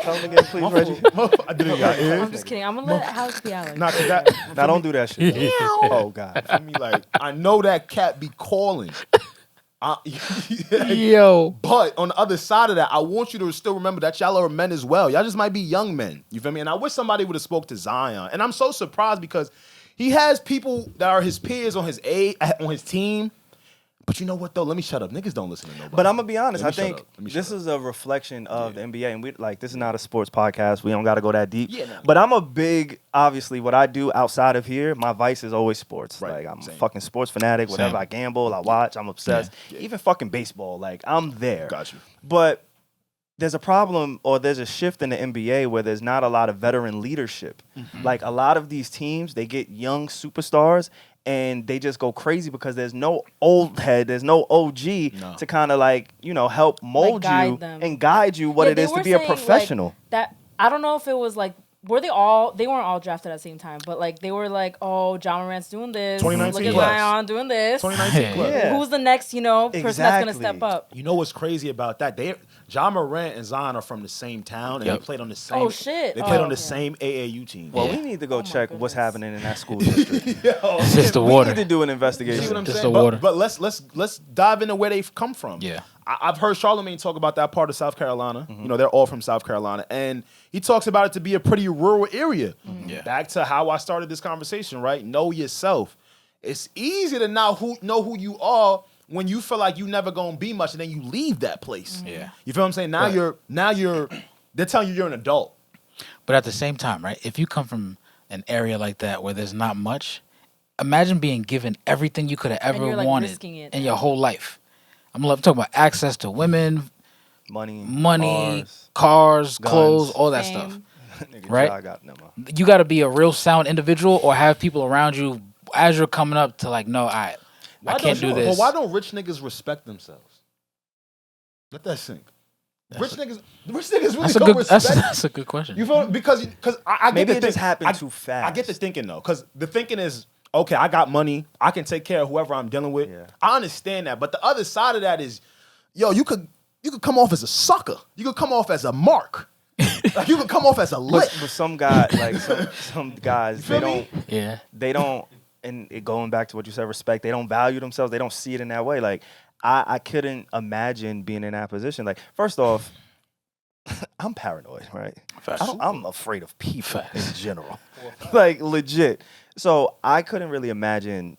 Tell him again, please, Reggie. I didn't got I'm ears. just kidding. I'm gonna let Alex be Alex. Not to that. Now, don't do that shit. Oh, God. I mean, like, I know that cat be calling. Yo. But on the other side of that, I want you to still remember that y'all are men as well. Y'all just might be young men. You feel me? And I wish somebody would have spoke to Zion. And I'm so surprised because he has people that are his peers on his team. But you know what though? Let me shut up. Niggas don't listen to nobody. But I'm gonna be honest. Let me I shut think up. Let me shut this up. is a reflection of the NBA, and this is not a sports podcast. We don't got to go that deep. Yeah, no. But I'm a big, obviously, what I do outside of here, my vice is always sports. Right, Like, I'm a same. fucking sports fanatic. Whatever Same. I gamble, I watch. I'm obsessed. Even fucking baseball. Like, I'm there. Got you. But there's a problem, or there's a shift in the NBA where there's not a lot of veteran leadership. Like, a lot of these teams, they get young superstars and they just go crazy because there's no old head, there's no OG to kind of help mold guide you them. and guide you what Yeah, it they is to were be a saying, professional. Like, that I don't know if it was like they weren't all drafted at the same time, but like they were like, oh, John Morant's doing this, 2019 look at class. Zion doing this. 2019 club. Yeah. Who's the next, person that's gonna Exactly. step up? You know what's crazy about that? John Morant and Zion are from the same town, and Yep. they played on the same. Oh, shit. They played Oh, on the okay. same AAU team. Well, Yeah. we need to go my check what's goodness. happening in that school district. It's just the We water. need to do an See investigation. what I'm Just saying? the water. But let's dive into where they've come from. Yeah. I've heard Charlamagne talk about that part of South Carolina. They're all from South Carolina, and he talks about it to be a pretty rural area. Yeah. Back to how I started this conversation, right? Know yourself. It's easy to know who you are when you feel like you never gonna be much, and then you leave that place. Yeah. You feel what I'm saying? Now you're they're telling you you're an adult. But at the same time, right? If you come from an area like that where there's not much, imagine being given everything you could have ever you're, like, wanted risking it. in your whole life. I'm talking about access to women, Money, cars, guns, clothes, all that Fame. stuff. Nigga, Right? I got no more. You got to be a real sound individual or have people around you as you're coming up to like, no, I can't do this. But why don't rich niggas respect themselves? Let that sink. Rich niggas really That's a don't good. respect. That's a good question. You feel because I get Maybe the it just think- happened I- too fast. I get the thinking though, because the thinking is okay. I got money. I can take care of whoever I'm dealing with. Yeah. I understand that, but the other side of that is, yo, you could come off as a sucker. You could come off as a mark. Like you could come off as a lick. But some guy, like some guys, feel they me? don't. Yeah. They don't, and going back to what you said, respect, they don't value themselves. They don't see it in that way. Like, I couldn't imagine being in that position. Like, first off, I'm paranoid, right? Facts. I'm afraid of people Facts. in general. Like, legit. So I couldn't really imagine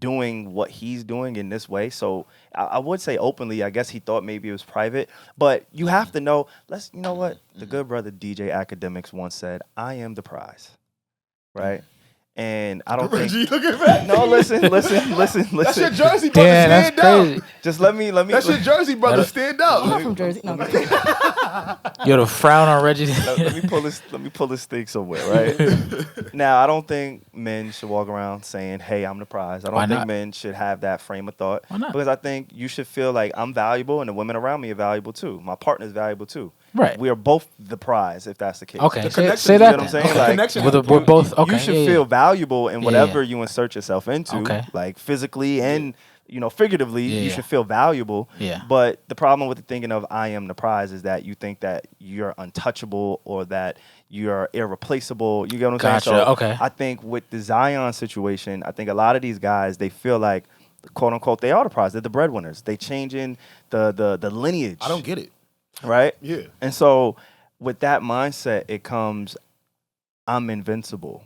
doing what he's doing in this way. So I would say openly, I guess he thought maybe it was private. But you have to know, you know what? The good brother DJ Academics once said, I am the prize, right? And I don't think. Regi, look at that. No, listen. That's your Jersey brother. Damn, Stand that's up. crazy. Just let me. That's your Jersey brother. Stand I'm up. not from Jersey. No. Yo, the frown on Reggie. let me pull this thing somewhere, right? Now, I don't think men should walk around saying, "Hey, I'm the prize." I Why don't think not? men should have that frame of thought. Why not? Because I think you should feel like I'm valuable and the women around me are valuable too. My partner's valuable too. Right. We are both the prize, if that's the case. Okay, The say connection, say you that. know what I'm then. saying? Okay. Like, connection. We're both okay. You should yeah, feel yeah. valuable in Yeah, whatever yeah. you insert yourself into, Okay. like physically and figuratively. Yeah, you yeah. should feel valuable. Yeah. But the problem with the thinking of I am the prize is that you think that you're untouchable or that you're irreplaceable. You get what I'm Gotcha, saying? So okay. I think with the Zion situation, I think a lot of these guys, they feel like, quote unquote, they are the prize. They're the breadwinners. They changing the lineage. I don't get it. Right? Yeah. And so with that mindset, it comes, I'm invincible.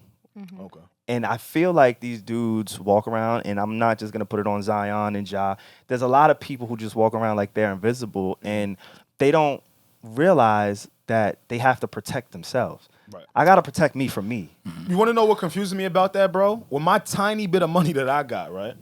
Okay. And I feel like these dudes walk around, and I'm not just going to put it on Zion and Ja. There's a lot of people who just walk around like they're invisible, and they don't realize that they have to protect themselves. Right. I got to protect me from me. You want to know what confuses me about that, bro? With my tiny bit of money that I got, right?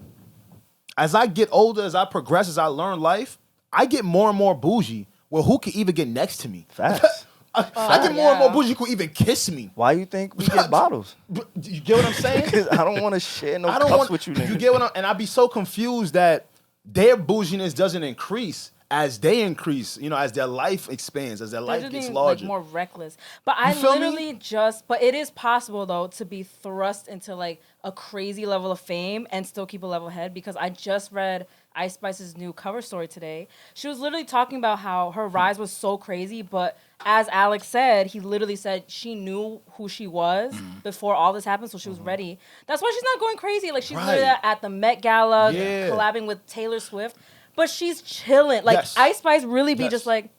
As I get older, as I progress, as I learn life, I get more and more bougie. Well, who can even get next to me? Facts. I get more and more bougie who can even kiss me. Why you think we get bottles? You get what I'm saying? Because I don't want to share no I don't cups want with you niggas. You get what I'm, and I'd be so confused that their bouginess doesn't increase as they increase, as their life expands, as their They're life just gets being larger. like more reckless. But I feel me? literally but it is possible though to be thrust into like a crazy level of fame and still keep a level head, because I just read Ice Spice's new cover story today. She was literally talking about how her rise was so crazy, but as Alex said, he literally said she knew who she was before all this happened, so she was ready. That's why she's not going crazy. Like she's literally Right. at the Met Gala, Yeah. collabing with Taylor Swift, but she's chilling. Like Yes. Ice Spice really be Yes. just like,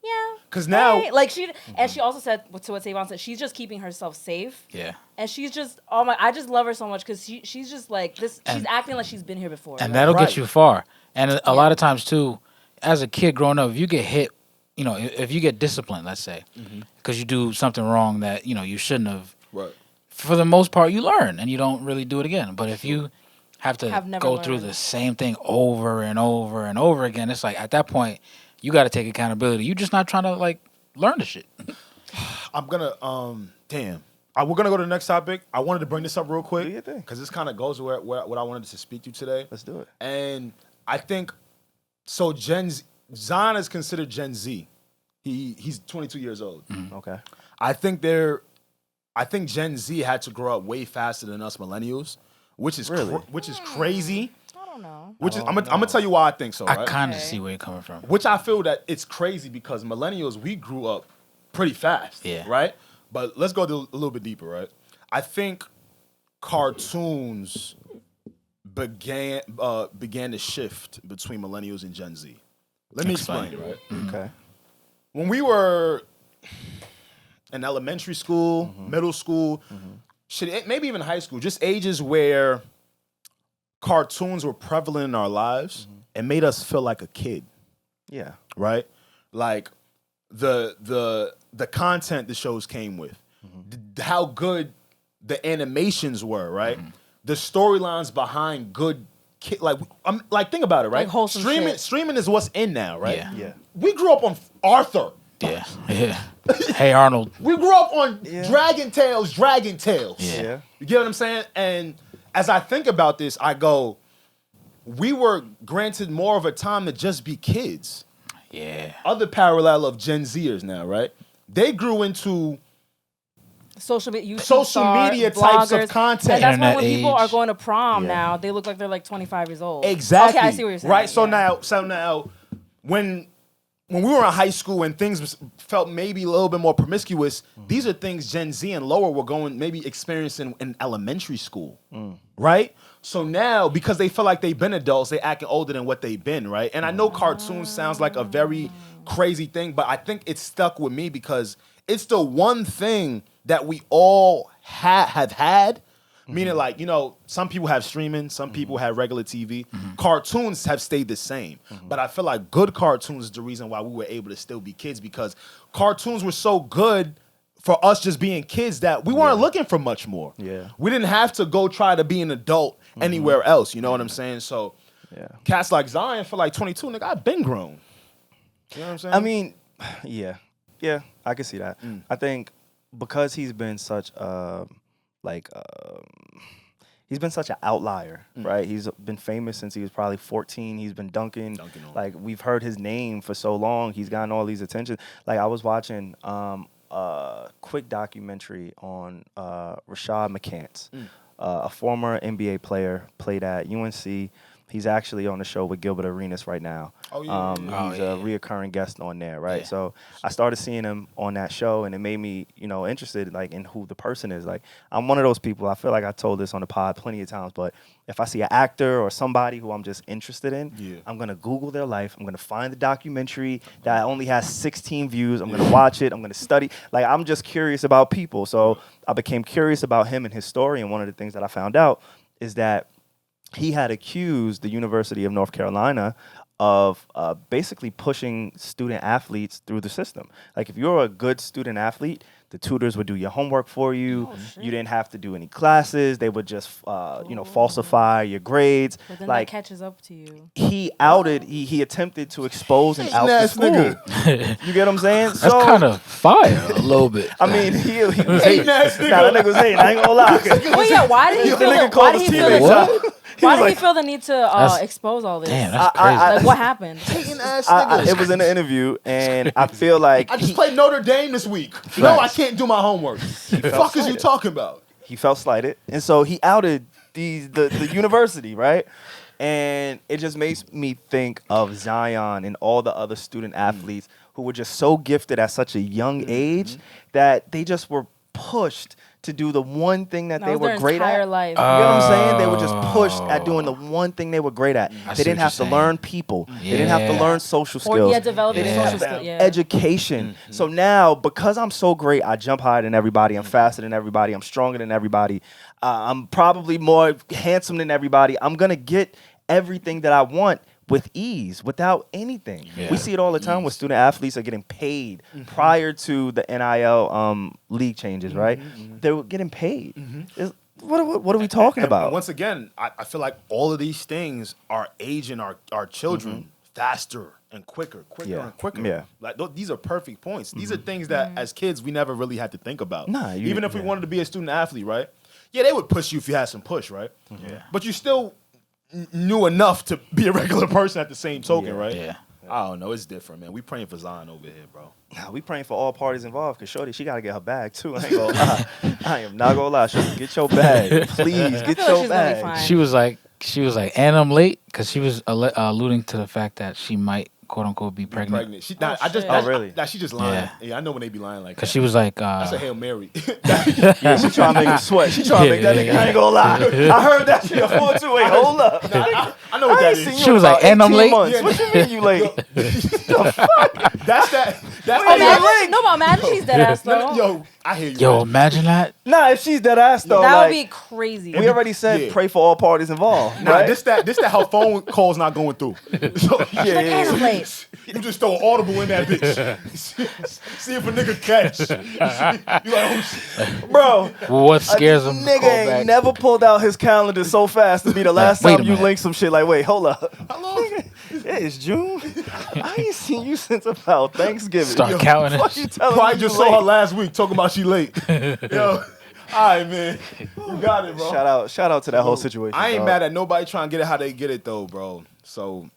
yeah. 'Cause now- hey. Like and she also said to what SaVon said, she's just keeping herself safe. Yeah. And she's just, I just love her so much because she's just like this. She's acting like she's been here before. And like, that'll Right. get you far. And a lot of times too, as a kid growing up, if you get hit, if you get disciplined, let's say, because you do something wrong that you shouldn't have. Right. For the most part, you learn and you don't really do it again. But if you have to Have never go through learned. the same thing over and over and over again, it's like at that point you got to take accountability. You're just not trying to like learn the shit. I'm gonna damn. We're gonna go to the next topic. I wanted to bring this up real quick Do your thing. because this kind of goes where what I wanted to speak to today. Let's do it. And I think so. Zion is considered Gen Z. He's 22 years old. Okay. I think Gen Z had to grow up way faster than us millennials, which is Really? which is crazy. I don't know. Which is I'm gonna tell you why I think so. I Right? kind of Okay. see where you're coming from. Which I feel that it's crazy because millennials, we grew up pretty fast. Yeah. Right? But let's go a little bit deeper, right? I think cartoons began to shift between millennials and Gen Z. Let me explain, right? Okay. When we were in elementary school, middle school, maybe even high school, just ages where cartoons were prevalent in our lives and made us feel like a kid, Yeah. right? Like the content the shows came with, how good the animations were, right? The storylines behind good like think about it, right? Like wholesome shit. Streaming is what's in now, right? Yeah. Yeah. We grew up on Arthur. Yeah. Yeah. Hey Arnold. We grew up on Dragon Tales. Yeah. Yeah. You get what I'm saying? And as I think about this, I go, we were granted more of a time to just be kids. Yeah. Other parallel of Gen Zers now, right? They grew into Social media, YouTube Social star, media types of bloggers. content. And that's why Internet when people age. are going to prom Yeah. now, they look like they're like 25 years old. exactly. Okay, I see what you're saying. Right. So yeah. now, when we were in high school and things felt maybe a little bit more promiscuous, these are things Gen Z and lower were maybe experiencing in elementary school, right? So now, because they feel like they've been adults, they acting older than what they've been, right? And I know cartoons sounds like a very crazy thing, but I think it stuck with me because it's the one thing that we all have had. Meaning, like, some people have streaming, some people have regular TV. Cartoons have stayed the same. But I feel like good cartoons is the reason why we were able to still be kids, because cartoons were so good for us just being kids that we weren't looking for much more. Yeah. We didn't have to go try to be an adult anywhere else. You know what I'm saying? So cats like Zion for like 22, nigga, I've been grown. You know what I'm saying? I mean, yeah, I can see that. I think because he's been such he's been such an outlier, right? He's been famous since he was probably 14. He's been dunking like we've heard his name for so long. He's gotten all these attention. Like I was watching a quick documentary on Rashad McCants, a former NBA player, played at UNC. He's actually on the show with Gilbert Arenas right now. He's a reoccurring guest on there, right? Yeah. So I started seeing him on that show, and it made me, interested, like, in who the person is. Like, I'm one of those people. I feel like I told this on the pod plenty of times, but if I see an actor or somebody who I'm just interested in, I'm gonna Google their life. I'm gonna find the documentary that only has 16 views. I'm gonna watch it. I'm gonna study. Like, I'm just curious about people. So I became curious about him and his story, and one of the things that I found out is that he had accused the University of North Carolina of basically pushing student athletes through the system. Like, if you're a good student athlete, the tutors would do your homework for you. You didn't have to do any classes. They would just, falsify your grades. But then like, that catches up to you. He outed. He attempted to expose and out the school. You get what I'm saying? That's kind of fire a little bit. I mean, he was hating. Nah, that nigga was hating. I ain't gonna lie. Well, yeah. Why did he feel that? Why did he feel the Why did he feel the need to expose all this? Damn, that's crazy. Like, what happened? It was in the interview, and I feel like I just played Notre Dame this week. No, I can't do my homework. The fuck is you talking about? He felt slighted, and so he outed the university, right? And it just makes me think of Zion and all the other student athletes who were just so gifted at such a young age that they just were pushed to do the one thing that they were great at. Life. You know what I'm saying? They were just pushed at doing the one thing they were great at. They didn't have to learn people. They didn't have to learn social skills. Developing social skills. Education. So now, because I'm so great, I jump higher than everybody. I'm faster than everybody. I'm stronger than everybody. I'm probably more handsome than everybody. I'm going to get everything that I want with ease, without anything. We see it all the time where student athletes are getting paid prior to the NIL league changes, right? They were getting paid. What are we talking about? And once again, I feel like all of these things are aging our children faster and quicker and quicker. Yeah. Like these are perfect points. These are things that as kids we never really had to think about. Even if we wanted to be a student athlete, right? Yeah, they would push you if you had some push, right? But you still knew enough to be a regular person at the same token, right? Yeah. I don't know. It's different, man. We praying for Zion over here, bro. Nah, we praying for all parties involved, because Shorty, she got to get her bag, too. I ain't gonna lie. I am not gonna lie. Shorty, get your bag. Please, get your bag. She was like, and I'm late, because she was alluding to the fact that she might, quote unquote, be pregnant. She, really? She just lying. Yeah, I know when they be lying like that. Because she was like, that's a Hail Mary. Yeah, she trying to make him sweat. She trying to make that nigga. I ain't gonna lie. I heard that shit before too. Wait, hold up. I know what that is. She was like, and I'm late. Yeah, what you mean you late? That's that. Imagine she's dead ass though. Yo, I hear you. Yo, imagine that. Nah, if she's dead ass though, that would be crazy. We already said pray for all parties involved. Nah, right? this that how phone calls not going through. So, And I'm late. You just throw audible in that bitch. See if a nigga catch. You like, oh shit. Bro, what scares him? Nigga ain't never pulled out his calendar so fast to be the last time you link some shit. Like, wait, hold up. How long? It's June. I ain't seen you since about Thanksgiving. Start counting it. What you telling Probably me just you saw her late? last week talking about she late. Yo, all right, man. You got it, bro. Shout out to that whole situation. I ain't dog. mad at nobody trying to get it how they get it, though, bro. So,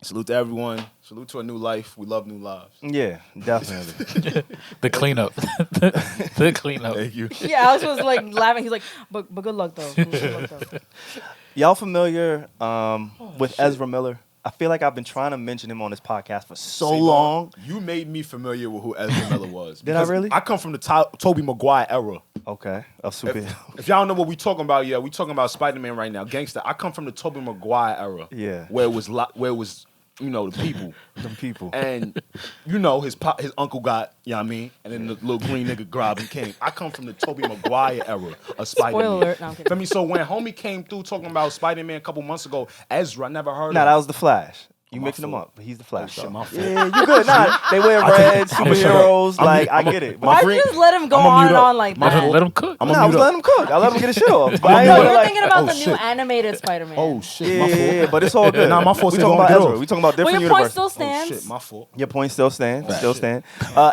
salute to everyone. Salute to a new life. We love new lives. Yeah, definitely. The cleanup. The cleanup. Thank you. Yeah, Alex was like laughing. He's like, but good luck though. Good luck, though. Y'all familiar with Ezra Miller? I feel like I've been trying to mention him on this podcast for so long. You made me familiar with who Ezra Miller was. Did I really? I come from the Tobey Maguire era. Okay, of superhero. If y'all don't know what we talking about, we talking about Spider-Man right now. Gangsta. I come from the Tobey Maguire era. Yeah. Where it was the people. Them people. And his uncle got, you know what I mean? And then the little green nigga grabbed and came. I come from the Tobey Maguire era of Spider-Man. Spoiler alert. No, I'm kidding. Feel me? So when homie came through talking about Spider-Man a couple months ago, Ezra, I never heard of Nah, him. that was the Flash. You mixing them up. He's the Flash. Shit, my fault. Yeah, you good. Nah, they wear red, superheroes. Like, I get it. Why did you just let him go on and on like that? Let him cook. I was letting him cook. I let him get his shit off. No, you're thinking about the new animated Spider-Man. Oh shit, my fault. Yeah, but it's all good. Nah, my fault. We talking about Ezra. We talking about different Well, your universes. point still stands. Oh shit, my fault. Your point still stands. Still stands.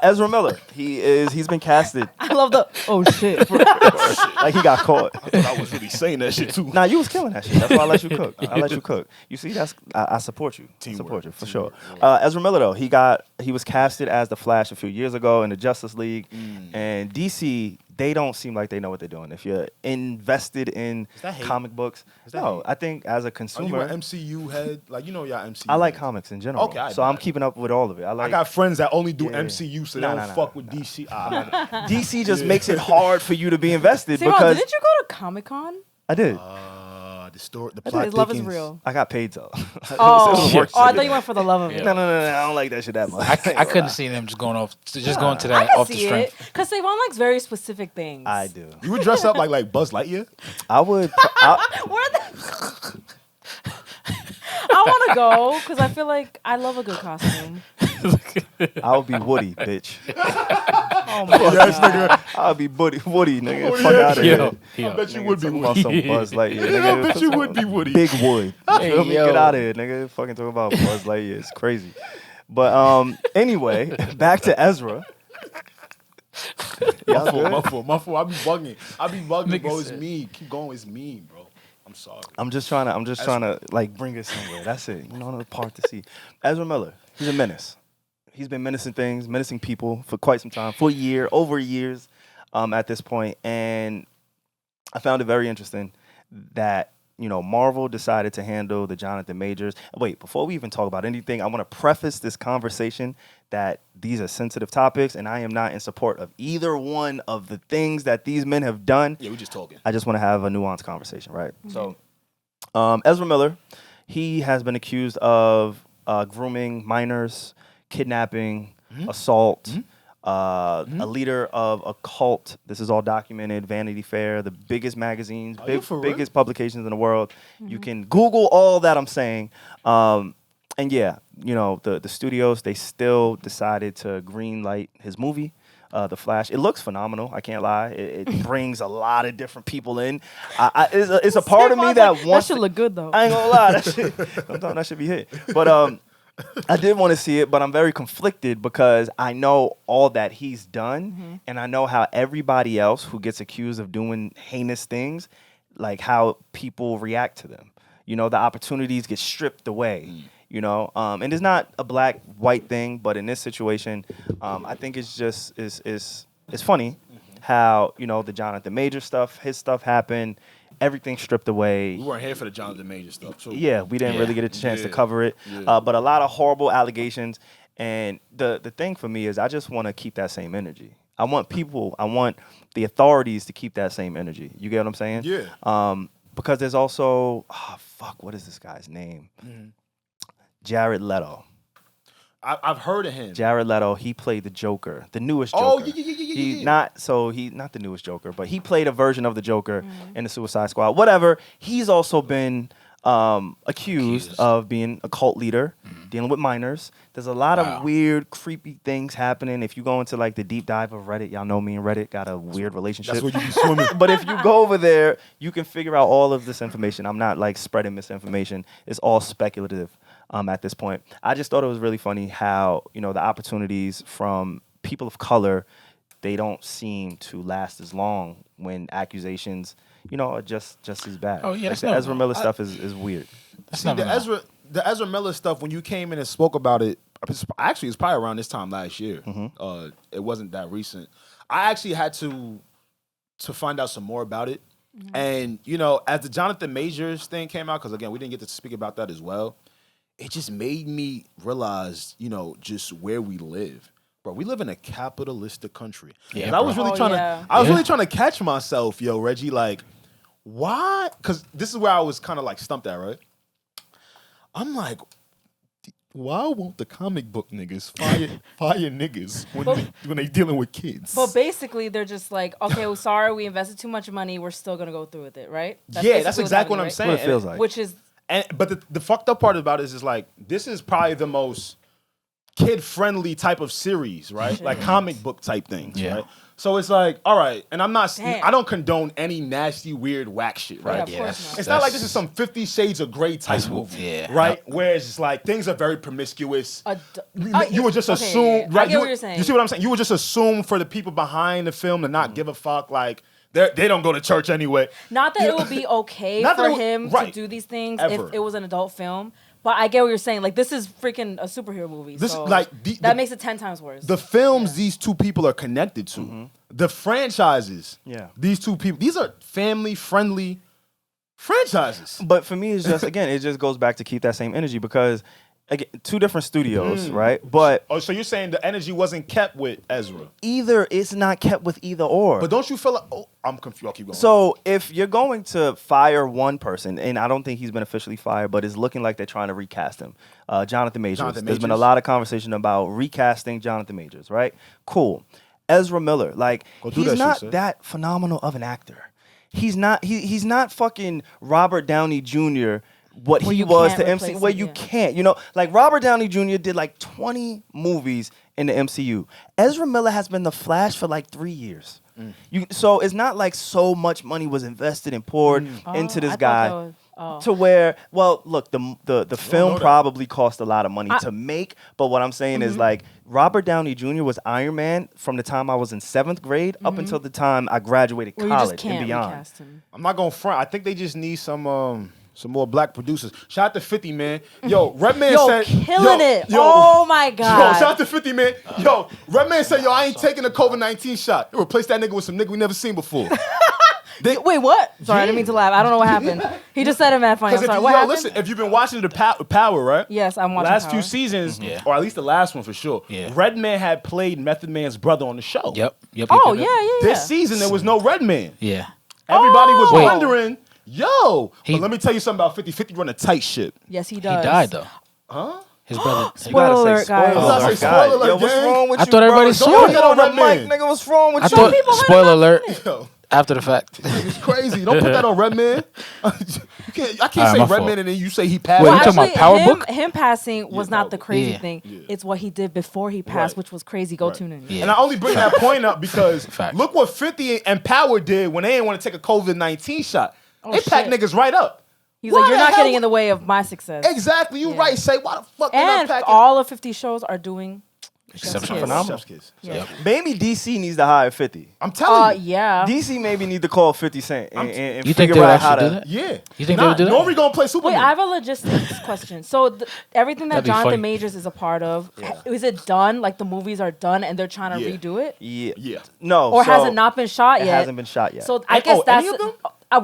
Ezra Miller. He's been casted. I love the oh shit. Like he got caught. I thought I was really saying that shit too. Nah, you was killing that shit. That's why I let you cook. I let you cook. You see, I support you. Teamwork. Support you for sure. Ezra Miller though, he was casted as the Flash a few years ago in the Justice League, and DC. They don't seem like they know what they're doing. If you're invested in comic books, no, I think as a consumer, are you an MCU head? Like y'all MCU. I like heads. comics in general. Okay, so I'm keeping up with all of it. I got friends that only do MCU, so they don't fuck with DC. DC just makes it hard for you to be invested SaVon, because didn't you go to Comic-Con? I did. The plot His love is real. I got paid though. Oh, I thought you went for the love of it. No, I don't like that shit that much. I couldn't see them just going to that I can off the see strength. it because SaVon likes very specific things. I do. You would dress up like Buzz Lightyear? I would. Where the? I want to go because I feel like I love a good costume. I would be Woody, bitch. Oh my god! I'll be Woody, nigga. Fuck out of here. I bet you would be Talking about Woody. some Buzz Lightyear. I Nigga. bet you would be Woody. Big Wood. Feel me? yo. Get out of here, nigga. Fucking talking about Buzz Lightyear. It's crazy. But anyway, back to Ezra. My fault. I be bugging, bro. It's me. Keep going. It's me, bro. I'm sorry. I'm just trying to like bring it somewhere. That's it. You know, another part to see. Ezra Miller. He's a menace. He's been menacing people for quite some time, over years, at this point. And I found it very interesting that, you know, Marvel decided to handle the Jonathan Majors. Wait, before we even talk about anything, I want to preface this conversation that these are sensitive topics, and I am not in support of either one of the things that these men have done. Yeah, we just talking. I just want to have a nuanced conversation, right? So, Ezra Miller, he has been accused of grooming minors, kidnapping, assault, a leader of a cult. This is all documented. Vanity Fair, the biggest magazines, biggest publications in the world. You can Google all that I'm saying. And yeah, you know, the studios, they still decided to green light his movie, The Flash. It looks phenomenal. I can't lie. It brings a lot of different people in. It's a part of me that wants. That should look good though. I ain't gonna lie. Sometimes that should be hit. But I did want to see it, but I'm very conflicted because I know all that he's done, and I know how everybody else who gets accused of doing heinous things, like how people react to them. You know, the opportunities get stripped away. You know, and it's not a black-white thing, but in this situation, I think it's just it's funny how, you know, the Jonathan Major stuff, his stuff happened. Everything stripped away. We weren't here for the Jonathan Major stuff, too. Yeah, we didn't really get a chance to cover it. But a lot of horrible allegations. And the thing for me is I just want to keep that same energy. I want the authorities to keep that same energy. You get what I'm saying? Yeah. Because there's also, what is this guy's name? Jared Leto. I've heard of him. Jared Leto, he played the Joker, the newest Joker. Oh, yeah. Not the newest Joker, but he played a version of the Joker in the Suicide Squad. Whatever. He's also been accused of being a cult leader, dealing with minors. There's a lot of weird, creepy things happening. If you go into like the deep dive of Reddit, y'all know me and Reddit got a weird relationship. That's where you be swimming. But if you go over there, you can figure out all of this information. I'm not like spreading misinformation. It's all speculative. At this point, I just thought it was really funny how, you know, the opportunities from people of color, they don't seem to last as long when accusations, you know, are just as bad. Oh, yeah, like the Ezra Miller stuff is weird. The Ezra Miller stuff, when you came in and spoke about it, actually it's probably around this time last year. It wasn't that recent. I actually had to find out some more about it. And, you know, as the Jonathan Majors thing came out, because again, we didn't get to speak about that as well, it just made me realize, you know, just where we live. Bro, we live in a capitalistic country. Yeah, and I was really really trying to catch myself, yo, Regi, like, why? Because this is where I was kind of like stumped at, right? I'm like, why won't the comic book niggas fire niggas when they dealing with kids? But basically, they're just like, okay, well, sorry, we invested too much money. We're still gonna go through with it, right? That's exactly what I'm saying. What it feels like. Which is But the fucked up part about it is like this is probably the most kid-friendly type of series, right? Like comic book type things, right? So it's like, all right, and I don't condone any nasty, weird, whack shit, right? Yeah, of course not. It's not like this is some 50 Shades of Grey type movie, right? Where it's like things are very promiscuous. You would just assume, right? I get what you're saying. You see what I'm saying? You would just assume for the people behind the film to not give a fuck, like they don't go to church anyway. Not that it would be okay for him to do these things if it was an adult film. But I get what you're saying. Like, this is freaking a superhero movie. This so like that makes it 10 times worse. The films these two people are connected to, the franchises. Yeah, these two people. These are family-friendly franchises. But for me, it's just again, it just goes back to keep that same energy because again, two different studios, right? But so you're saying the energy wasn't kept with Ezra? Either it's not kept with either or. But don't you feel like? Oh, I'm confused. I'll keep going. So if you're going to fire one person, and I don't think he's been officially fired, but it's looking like they're trying to recast him, Jonathan Majors. There's been a lot of conversation about recasting Jonathan Majors, right? Cool. Ezra Miller, like he's not that phenomenal of an actor. He's not. He's not fucking Robert Downey Jr. What he was to MC, where you can't, like Robert Downey Jr. did like 20 movies in the MCU. Ezra Miller has been the Flash for like 3 years. So it's not like so much money was invested and poured into this guy to where, well, look, the film probably cost a lot of money to make, but what I'm saying is like Robert Downey Jr. was Iron Man from the time I was in 7th grade up until the time I graduated college and beyond. I'm not gonna front. I think they just need some more black producers. Shout out to 50, man. Yo, Redman said... killing it. Oh, my God. Yo, shout out to 50, man. Yo, Redman said, I ain't taking a COVID-19 shot. Replace that nigga with some nigga we never seen before. Wait, what? Sorry, I didn't mean to laugh. I don't know what happened. He just said it, man. Funny. I'm sorry. What happened? Listen, if you've been watching the Power, right? Yes, I'm watching last Power. few seasons, or at least the last one for sure, Redman had played Method Man's brother on the show. Yep. This season, there was no Redman. Yeah. Everybody was wondering... Yo, but let me tell you something about 50. 50 run a tight ship. Yes, he does. He died though. Huh? His brother. Spoiler alert, guys. Spoiler alert, yo, what's wrong with you? I thought everybody saw it. Don't on mic, nigga. What's wrong with you? I thought spoiler alert. After the fact. It's crazy. Don't put that on Redman. I can't say Redman and then you say he passed. Wait, you talking about Power Book? Him passing was not the crazy thing. It's what he did before he passed, which was crazy. Go tune in. And I only bring that point up because look what 50 and Power did when they didn't want to take a COVID-19 shot. They packed niggas right up. He's like, you're not getting in the way of my success. Exactly. You right. Say, why the fuck and not all of 50 shows are doing exceptional. Phenomenal. Yeah. Maybe DC needs to hire 50. I'm telling you. Yeah. DC maybe need to call 50 Cent and you think figure out how do to... that? Yeah. You think they would do that? Nori gonna play Superman. Wait, I have a logistics question. So everything that Jonathan Majors is a part of, is it done? Like the movies are done and they're trying to redo it? Yeah. No. Or has it not been shot yet? It hasn't been shot yet. So I guess that's... any of them?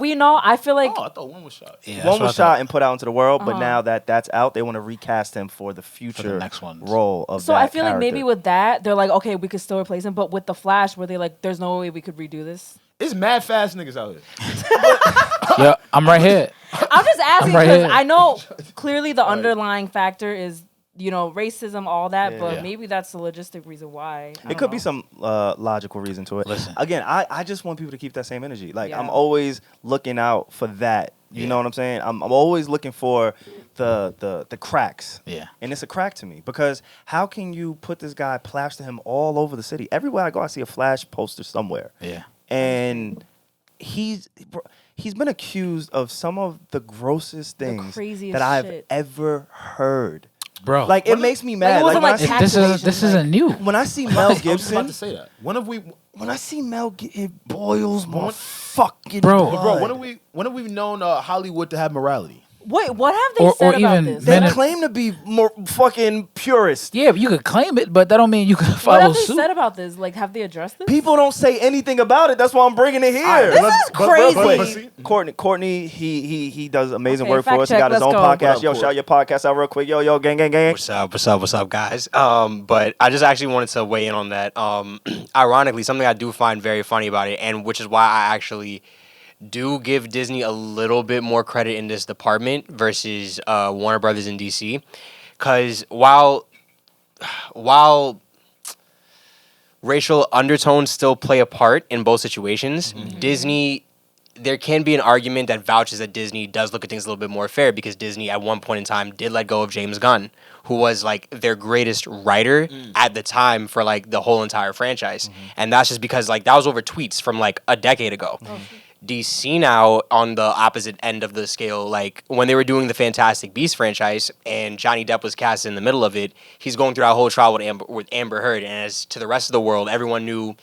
We know. I feel like... Oh, I thought one was shot. Yeah, one was shot and put out into the world, but now that's out, they want to recast him for the future next ones. role of So that I feel like maybe character. with that, they're like, okay, we could still replace him. But with The Flash, were they like, there's no way we could redo this? It's mad fast niggas out here. Yeah, I'm right here. I'm just asking right because here. I know clearly the underlying factor is, racism, all that. But maybe that's the logistic reason why. It could be some logical reason to it. Listen. Again, I just want people to keep that same energy. Like, I'm always looking out for that. You know what I'm saying? I'm always looking for the cracks. Yeah. And it's a crack to me because how can you put this guy, plaster him all over the city? Everywhere I go, I see a Flash poster somewhere. Yeah. And he's been accused of some of the grossest things craziest that I've shit. ever heard. Bro. Like, it makes me mad. it wasn't when like I see- tax- this isn't new. when I see Mel I was about Gibson, to say that. when I see Mel, it boils my fucking Bro. blood. Bro, when have we known Hollywood to have morality? Wait, what have they Or said about even this? They Men- claim to be more fucking purist. Yeah, but you could claim it, but that don't mean you can What follow have they suit. said about this? Like, have they addressed this? People don't say anything about it. That's why I'm bringing it here. This is crazy. But see, Courtney, he does amazing Okay, work for fact us. He check, got his let's own go. podcast. Yo, shout your podcast out real quick. Yo, gang. What's up, guys? But I just actually wanted to weigh in on that. Ironically, something I do find very funny about it, and which is why I actually do give Disney a little bit more credit in this department versus Warner Brothers in DC, because while racial undertones still play a part in both situations, Disney there can be an argument that vouches that Disney does look at things a little bit more fair, because Disney at one point in time did let go of James Gunn, who was like their greatest writer at the time for like the whole entire franchise. And that's just because like that was over tweets from like a decade ago. DC now on the opposite end of the scale, like when they were doing the Fantastic Beasts franchise and Johnny Depp was cast in the middle of it, he's going through that whole trial with Amber Heard. And as to the rest of the world, everyone knew,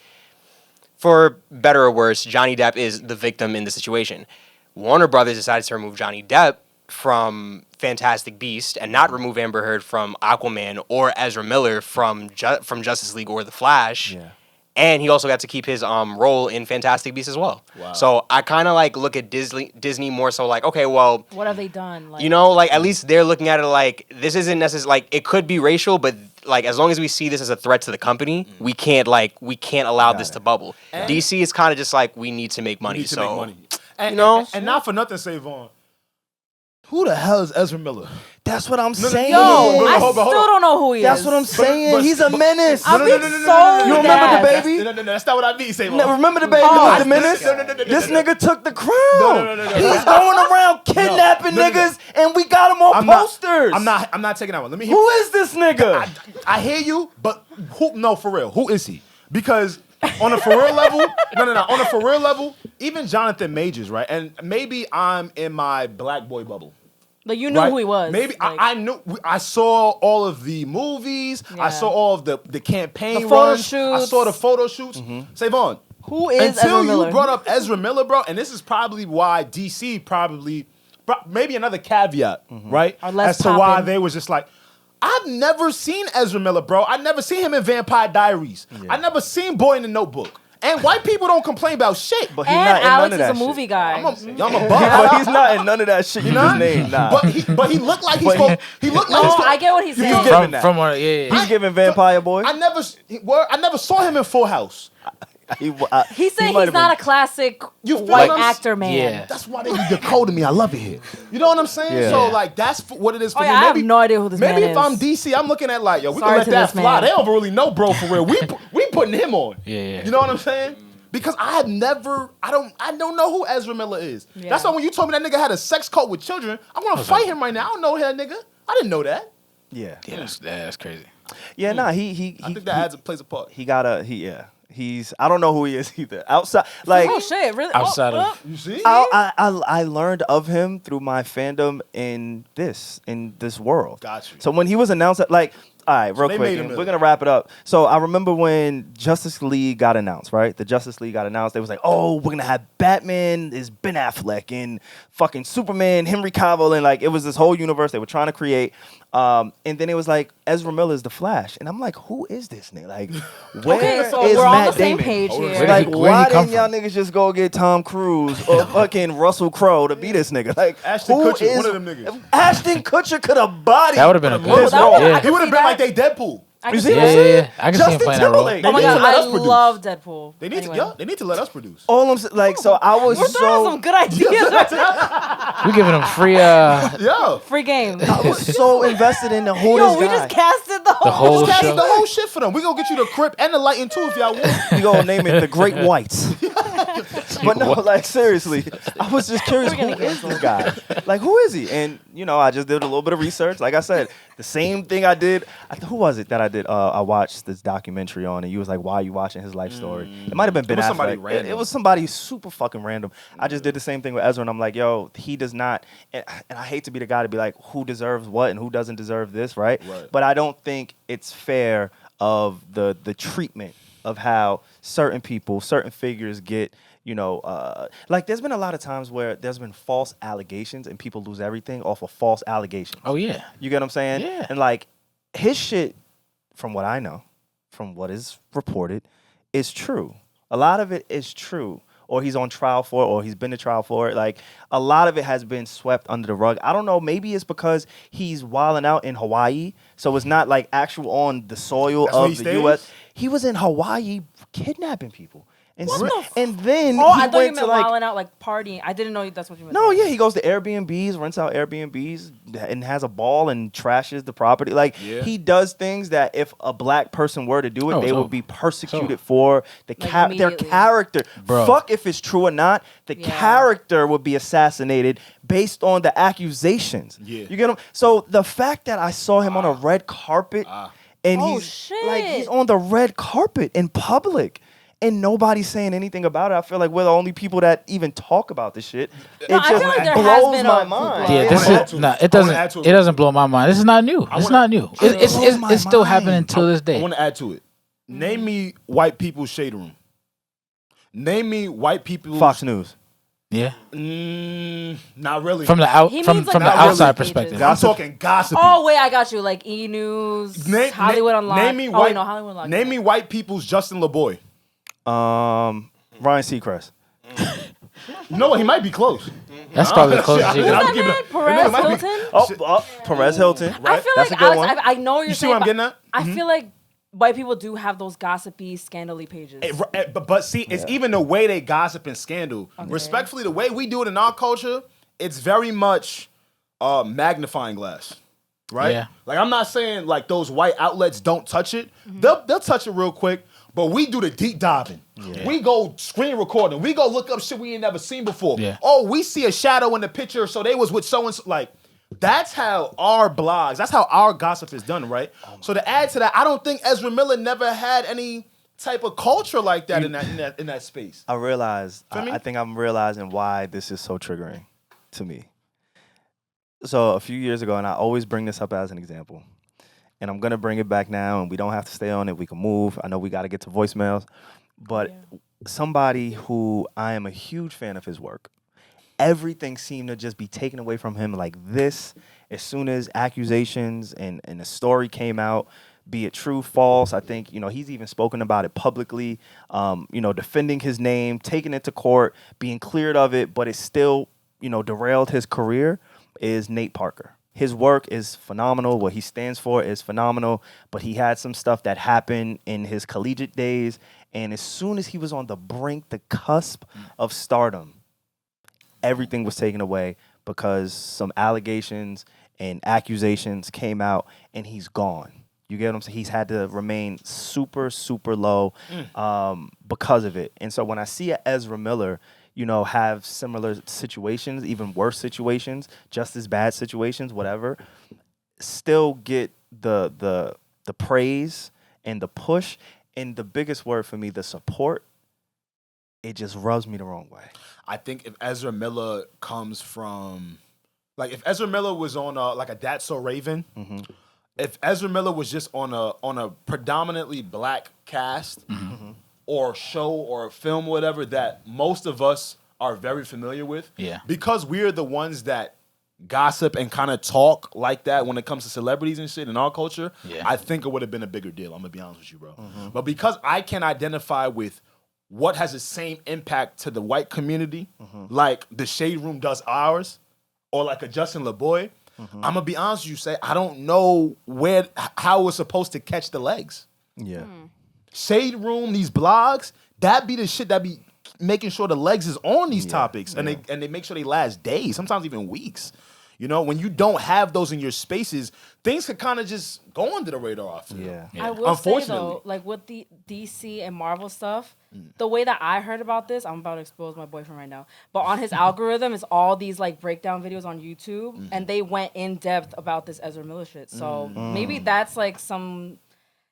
for better or worse, Johnny Depp is the victim in the situation. Warner Brothers decided to remove Johnny Depp from Fantastic Beast and not remove Amber Heard from Aquaman or Ezra Miller from Justice League or The Flash. Yeah. And he also got to keep his role in Fantastic Beasts as well. Wow. So I kind of like look at Disney more so like, okay, well, what have they done? Like, you know, like at least they're looking at it like this isn't necessarily like it could be racial, but like as long as we see this as a threat to the company, we can't allow this to bubble. And DC is kind of just like we need to make money. And, you know, and not for nothing, SaVon. Who the hell is Ezra Miller? That's what I'm saying. Yo, I still don't know who he is. That's what I'm saying. He's a menace. I'm being so You remember the baby? No, that's not what I mean, SaVon. Remember the baby with the menace? This nigga took the crown. He's going around kidnapping niggas, and we got him on posters. I'm not taking that one. Let me hear. Who is this nigga? I hear you, but who? No, for real. Who is he? Because on a for real level, on a for real level, even Jonathan Majors, right? And maybe I'm in my black boy bubble. Like you knew who he was. Maybe like, I knew. I saw all of the movies. Yeah. I saw all of the campaign the photo runs. shoots. I saw the photo shoots. SaVon, who is until Ezra Miller? You brought up Ezra Miller, bro, and this is probably why DC maybe another caveat, right? As to why they was just like, I've never seen Ezra Miller, bro. I never seen him in Vampire Diaries. Yeah. I never seen Boy in the Notebook. And white people don't complain about shit. But he's not in Alex none of that is a movie guy. I'm a bug. But he's not in none of that shit you just named. Nah. But he looked like he's supposed. He looked like he's. I get what he's saying. He's giving Vampire Boy. I never saw him in Full House. He's saying he's not a classic white actor, man. Yeah. That's why they be decoding me. I love it here. You know what I'm saying? Yeah. So like that's what it is for me. I have no idea who this man is. Maybe if I'm DC, I'm looking at like, yo, we can let that fly. They don't really know, bro, for real. We putting him on. Yeah. You know what I'm saying? Because I don't know who Ezra Miller is. Yeah. That's why when you told me that nigga had a sex cult with children, I want to fight him right now. I don't know that nigga. I didn't know that. Yeah. That's crazy. Yeah, I think that plays a part. I don't know who he is either. Outside, like, oh shit, really? Outside of you see, I learned of him through my fandom in this world. Got you. So when he was announced, like, all right, real quick, we're gonna wrap it up. So I remember when Justice League got announced, right? The Justice League got announced. They was like, oh, we're gonna have Batman is Ben Affleck and fucking Superman, Henry Cavill, and like it was this whole universe they were trying to create. And then it was like Ezra Miller's The Flash, and I'm like, who is this nigga? Like, where so is we're Matt on the same Damon? page here. Like, why didn't y'all niggas just go get Tom Cruise or fucking Russell Crowe to be this nigga? Like, Ashton Kutcher, one of them niggas. Ashton Kutcher could have bodied. That would have been a good role. Yeah. He would have been like they Deadpool. You see what I'm saying? I can see him playing that role. Oh my god, I love Deadpool. They need to let us produce. All I'm like, so I was We're throwing some good ideas right now. We're giving them free game. I was so invested in the whole. Yo, we just casted the whole show. The whole shit for them. We gonna get you the Crip and the Lighting too if y'all want. We gonna name it the Great Whites. But no, like seriously, I was just curious, who is this guy? Like, who is he? And you know, I just did a little bit of research. Like I said, the same thing I did. Who was it that I did? I watched this documentary on, and you was like, "Why are you watching his life story?" It might have been Ben Affleck. It was somebody super fucking random. I just did the same thing with Ezra, and I'm like, "Yo, he does not." And I hate to be the guy to be like, "Who deserves what and who doesn't deserve this?" Right? But I don't think it's fair of the treatment of how certain people, certain figures get. You know, like there's been a lot of times where there's been false allegations and people lose everything off of false allegations. Oh, yeah. You get what I'm saying? Yeah. And like his shit, from what I know, from what is reported, is true. A lot of it is true. Or he's on trial for it, or he's been to trial for it. Like, a lot of it has been swept under the rug. I don't know. Maybe it's because he's wilding out in Hawaii, so it's not like actual on the soil of the U.S. He was in Hawaii kidnapping people. And, What and then Oh, he I thought you went to meant like wilding out, like partying. I didn't know that's what you meant. no, yeah, he goes to Airbnbs, rents out Airbnbs, and has a ball and trashes the property. Like he does things that if a black person were to do it, they would be persecuted for their character. Bro. Fuck if it's true or not, the character would be assassinated based on the accusations. Yeah. You get him? So the fact that I saw him on a red carpet and he's on the red carpet in public. And nobody's saying anything about it. I feel like we're the only people that even talk about this shit. It I feel like there has been my a mind. Yeah, it doesn't blow my mind. This is not new. It's not new. It's still happening till this day. I want to add to it. Name me white people's shade room. Name me white people's Fox News. Yeah. Not really. From the outside perspective. I'm talking gossip. Oh wait, I got you. Like E News, Hollywood Unlocked. Name me white. Hollywood Unlocked. Name me white people's Justin LeBoy. Ryan Seacrest. No, he might be close. That's probably the closest you Who's get. that man? Perez Hilton? Perez Hilton. I feel That's like a good one. I know what you're You see saying. what I'm getting at? I feel like white people do have those gossipy, scandally pages. But see, it's even the way they gossip and scandal. Okay. Respectfully, the way we do it in our culture, it's very much magnifying glass. Right? Yeah. Like I'm not saying like those white outlets don't touch it. They'll touch it real quick. But we do the deep diving. Yeah. We go screen recording. We go look up shit we ain't never seen before. Yeah. Oh, we see a shadow in the picture, so they was with so-and-so. Like, that's how our blogs, that's how our gossip is done, right? So to add to that, I don't think Ezra Miller never had any type of culture like that in that space. I realized, I think I'm realizing why this is so triggering to me. So a few years ago, and I always bring this up as an example, and I'm going to bring it back now, and we don't have to stay on it. We can move. I know we got to get to voicemails. But somebody who I am a huge fan of his work, everything seemed to just be taken away from him like this. As soon as accusations and the story came out, be it true, false, I think, he's even spoken about it publicly, defending his name, taking it to court, being cleared of it, but it still, derailed his career, is Nate Parker. His work is phenomenal. What he stands for is phenomenal. But he had some stuff that happened in his collegiate days. And as soon as he was on the brink, the cusp of stardom, everything was taken away because some allegations and accusations came out and he's gone. You get what I'm saying? He's had to remain super, super low because of it. And so when I see a Ezra Miller, have similar situations, even worse situations, just as bad situations, whatever, still get the praise and the push, and the biggest word for me, the support, it just rubs me the wrong way. I think if Ezra Miller comes from, like, if Ezra Miller was on a That's So Raven, if Ezra Miller was just on a predominantly black cast, or show or film, whatever, that most of us are very familiar with. Yeah. Because we're the ones that gossip and kind of talk like that when it comes to celebrities and shit in our culture, I think it would have been a bigger deal. I'm going to be honest with you, bro. But because I can identify with what has the same impact to the white community, like the Shade Room does ours, or like a Justin LeBoy, I'm going to be honest with you, say, I don't know how we're supposed to catch the legs. Yeah. Shade Room, these blogs, that be the shit that be making sure the legs is on these topics, and they make sure they last days, sometimes even weeks. When you don't have those in your spaces, things could kind of just go under the radar. I will say though, like with the DC and Marvel stuff, the way that I heard about this, I'm about to expose my boyfriend right now, but on his algorithm is all these like breakdown videos on YouTube, and they went in depth about this Ezra Miller shit. So maybe that's like some.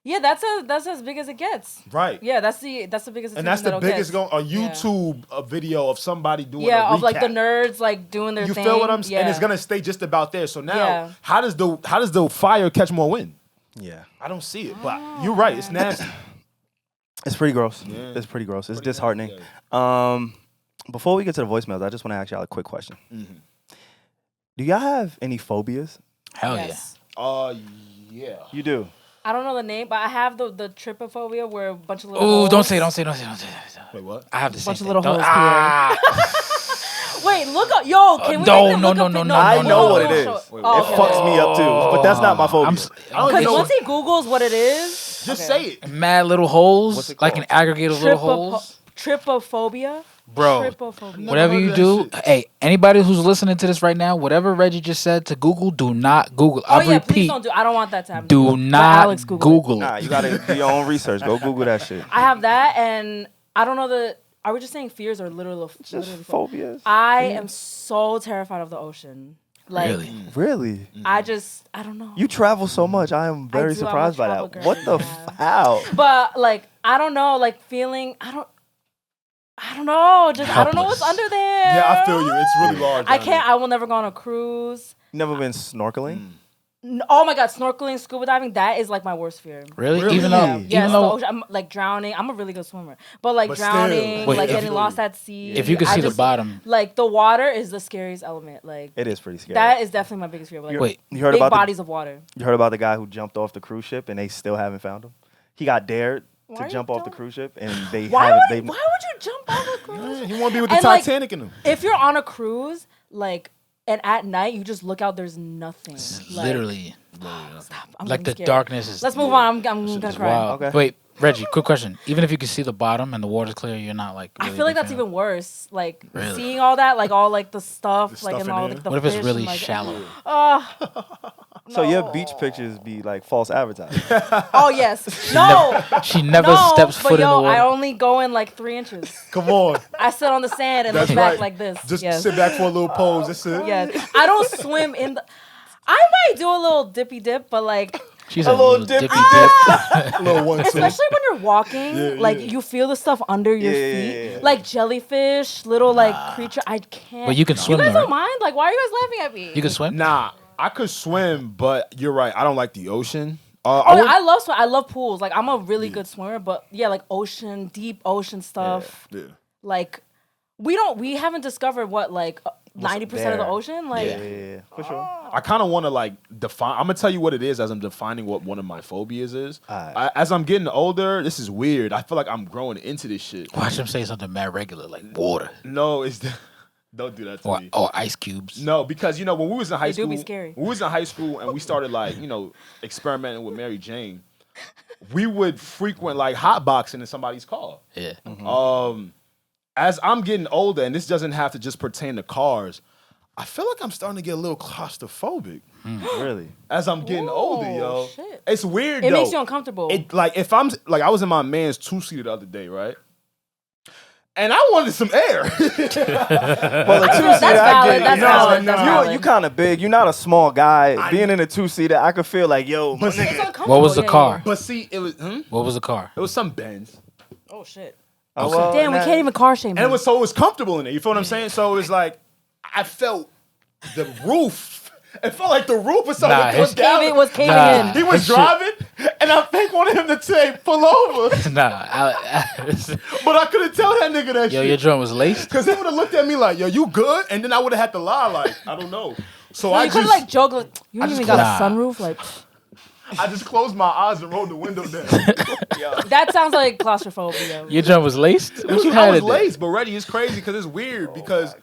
Yeah, that's as big as it gets. Right. Yeah, that's the biggest. And that's the biggest a YouTube video of somebody doing a of recap. like the nerds like doing their thing. You feel what I'm saying? And it's gonna stay just about there. So now, how does the fire catch more wind? Yeah, I don't see it. But you're right. It's nasty. It's pretty gross. Yeah. It's pretty gross. It's disheartening. Before we get to the voicemails, I just want to ask y'all a quick question. Do y'all have any phobias? Hell yeah. You do. I don't know the name, but I have the trypophobia where a bunch of little. Ooh, holes. don't say. Wait, what? I have the same bunch of thing. little holes. Wait, look up, yo. Can we? No. I know what it is. It fucks me up too, but that's not my phobia. Because once he Googles what it is, just say it. Mad little holes, like an aggregate of little holes. Trypophobia. Bro, Trypophobia. whatever you do, hey, anybody who's listening to this right now, whatever Reggie just said to Google, do not Google. Oh I yeah, repeat, please don't do. I don't want that to happen. do not Alex Google Nah, you gotta do your own research. Go Google that shit. I have that, and I don't know the. Are we just saying fears or literally Phobias. I am so terrified of the ocean. Like, really? I don't know. You travel so much. I am very surprised by that. Girl. What the how? But like, I don't know. Like feeling, I don't know. Just I don't know what's under there. Yeah, I feel you. It's really large. I can't. I will never go on a cruise. Never been snorkeling. Oh my god, snorkeling, scuba diving, that is like my worst fear. Really? Even though I'm like drowning. I'm a really good swimmer. But like drowning, like getting lost at sea. If you could see the bottom. Like the water is the scariest element. Like it is pretty scary. That is definitely my biggest fear. Like, wait, you heard big about bodies of water. You heard about the guy who jumped off the cruise ship and they still haven't found him? He got dared to jump off the cruise ship and they haven't. Why would you jump off a cruise ship? He want to be with the Titanic in him. If you're on a cruise, like, and at night you just look out, there's nothing. Like, literally. Stop. Like the darkness is. Let's move on. I'm gonna cry. Wow. Okay. Wait, Reggie, quick question. Even if you can see the bottom and the water's clear, you're not like. Really I feel like that's even worse. Like seeing all that, like all like the stuff, like and all like the. What if it's really shallow? So your beach pictures be like false advertising. Oh yes. No. She never steps foot in the water. I only go in like 3 inches. Come on. I sit on the sand and look back like this. Just sit back for a little pose. That's it. Yes. I don't swim in the. I might do a little dippy dip, but like. She's a little dippy dip. Little one, especially when you're walking, like you feel the stuff under your feet, like jellyfish, little like creature. I can't. But you can swim. You guys though, don't mind? Like, why are you guys laughing at me? You can swim. Nah, I could swim, but you're right. I don't like the ocean. I love swim. I love pools. Like I'm a really good swimmer, but yeah, like ocean, deep ocean stuff. Yeah. Like we haven't discovered what like 90% of the ocean. Like yeah, for sure. I kind of want to like define. I'm gonna tell you what it is as I'm defining what one of my phobias is. As I'm getting older, this is weird. I feel like I'm growing into this shit. Watch him say something mad regular like water. No, it's don't do that to me. Or ice cubes. No, because you know when we was in high school, do be scary. When we was in high school and we started like experimenting with Mary Jane, we would frequent like hotboxing in somebody's car. Yeah. Mm-hmm. As I'm getting older, and this doesn't have to just pertain to cars, I feel like I'm starting to get a little claustrophobic. Really? As I'm getting older, yo. Shit. It's weird, It though. makes you uncomfortable. Like, if I'm, like, I was in my man's 2-seater the other day, right? And I wanted some air. Well, the 2-seater, that's valid. You kind of big. You're not a small guy. Being in a 2-seater, I could feel like, yo. But what was the car? But see, it was, What was the car? It was some Benz. Oh, shit. Oh, well, damn, we can't even car shame. And it was comfortable in it. You feel what I'm saying? So it was like, I felt the roof. It felt like the roof or something was caving in. He was driving, and I think wanted him to say, pull over. But I couldn't tell that nigga that shit. Yo, your joint was laced? Because he would have looked at me like, yo, you good? And then I would have had to lie like, I don't know. So I you could like joke like, you ain't even got a sunroof? Like, I just closed my eyes and rolled the window down. that sounds like claustrophobia. Your joint was laced? I was laced, but Reggie, it's crazy because it's weird because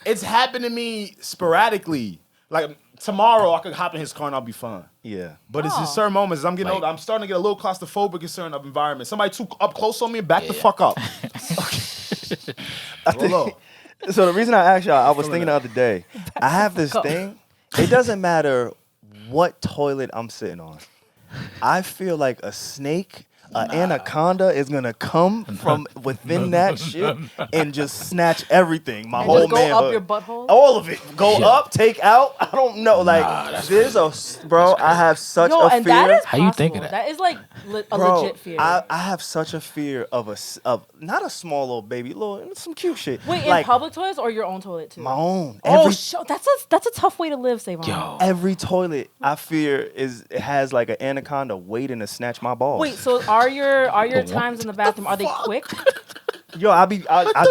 it's happened to me sporadically. Like tomorrow, I could hop in his car and I'll be fine. Yeah. But it's just certain moments as I'm getting older, I'm starting to get a little claustrophobic in certain environments. Somebody too up close on me, back the fuck up. So the reason I asked y'all, I was thinking the other day, I have this thing. It doesn't matter what toilet I'm sitting on. I feel like a snake, an anaconda is gonna come from within that shit and just snatch everything. My whole manhood. Go up your butthole? All of it. Go up, take out. I don't know. Like bro, I have such a fear. And that is how you think of that? That is like a legit fear. I have such a fear of not a small little baby, some cute shit. Wait, like, in public toilets or your own toilet too? My own. That's a tough way to live, SaVon. Yo. Every toilet I fear it has like an anaconda waiting to snatch my balls. Wait, so are your times in the bathroom, are they quick? Yo, I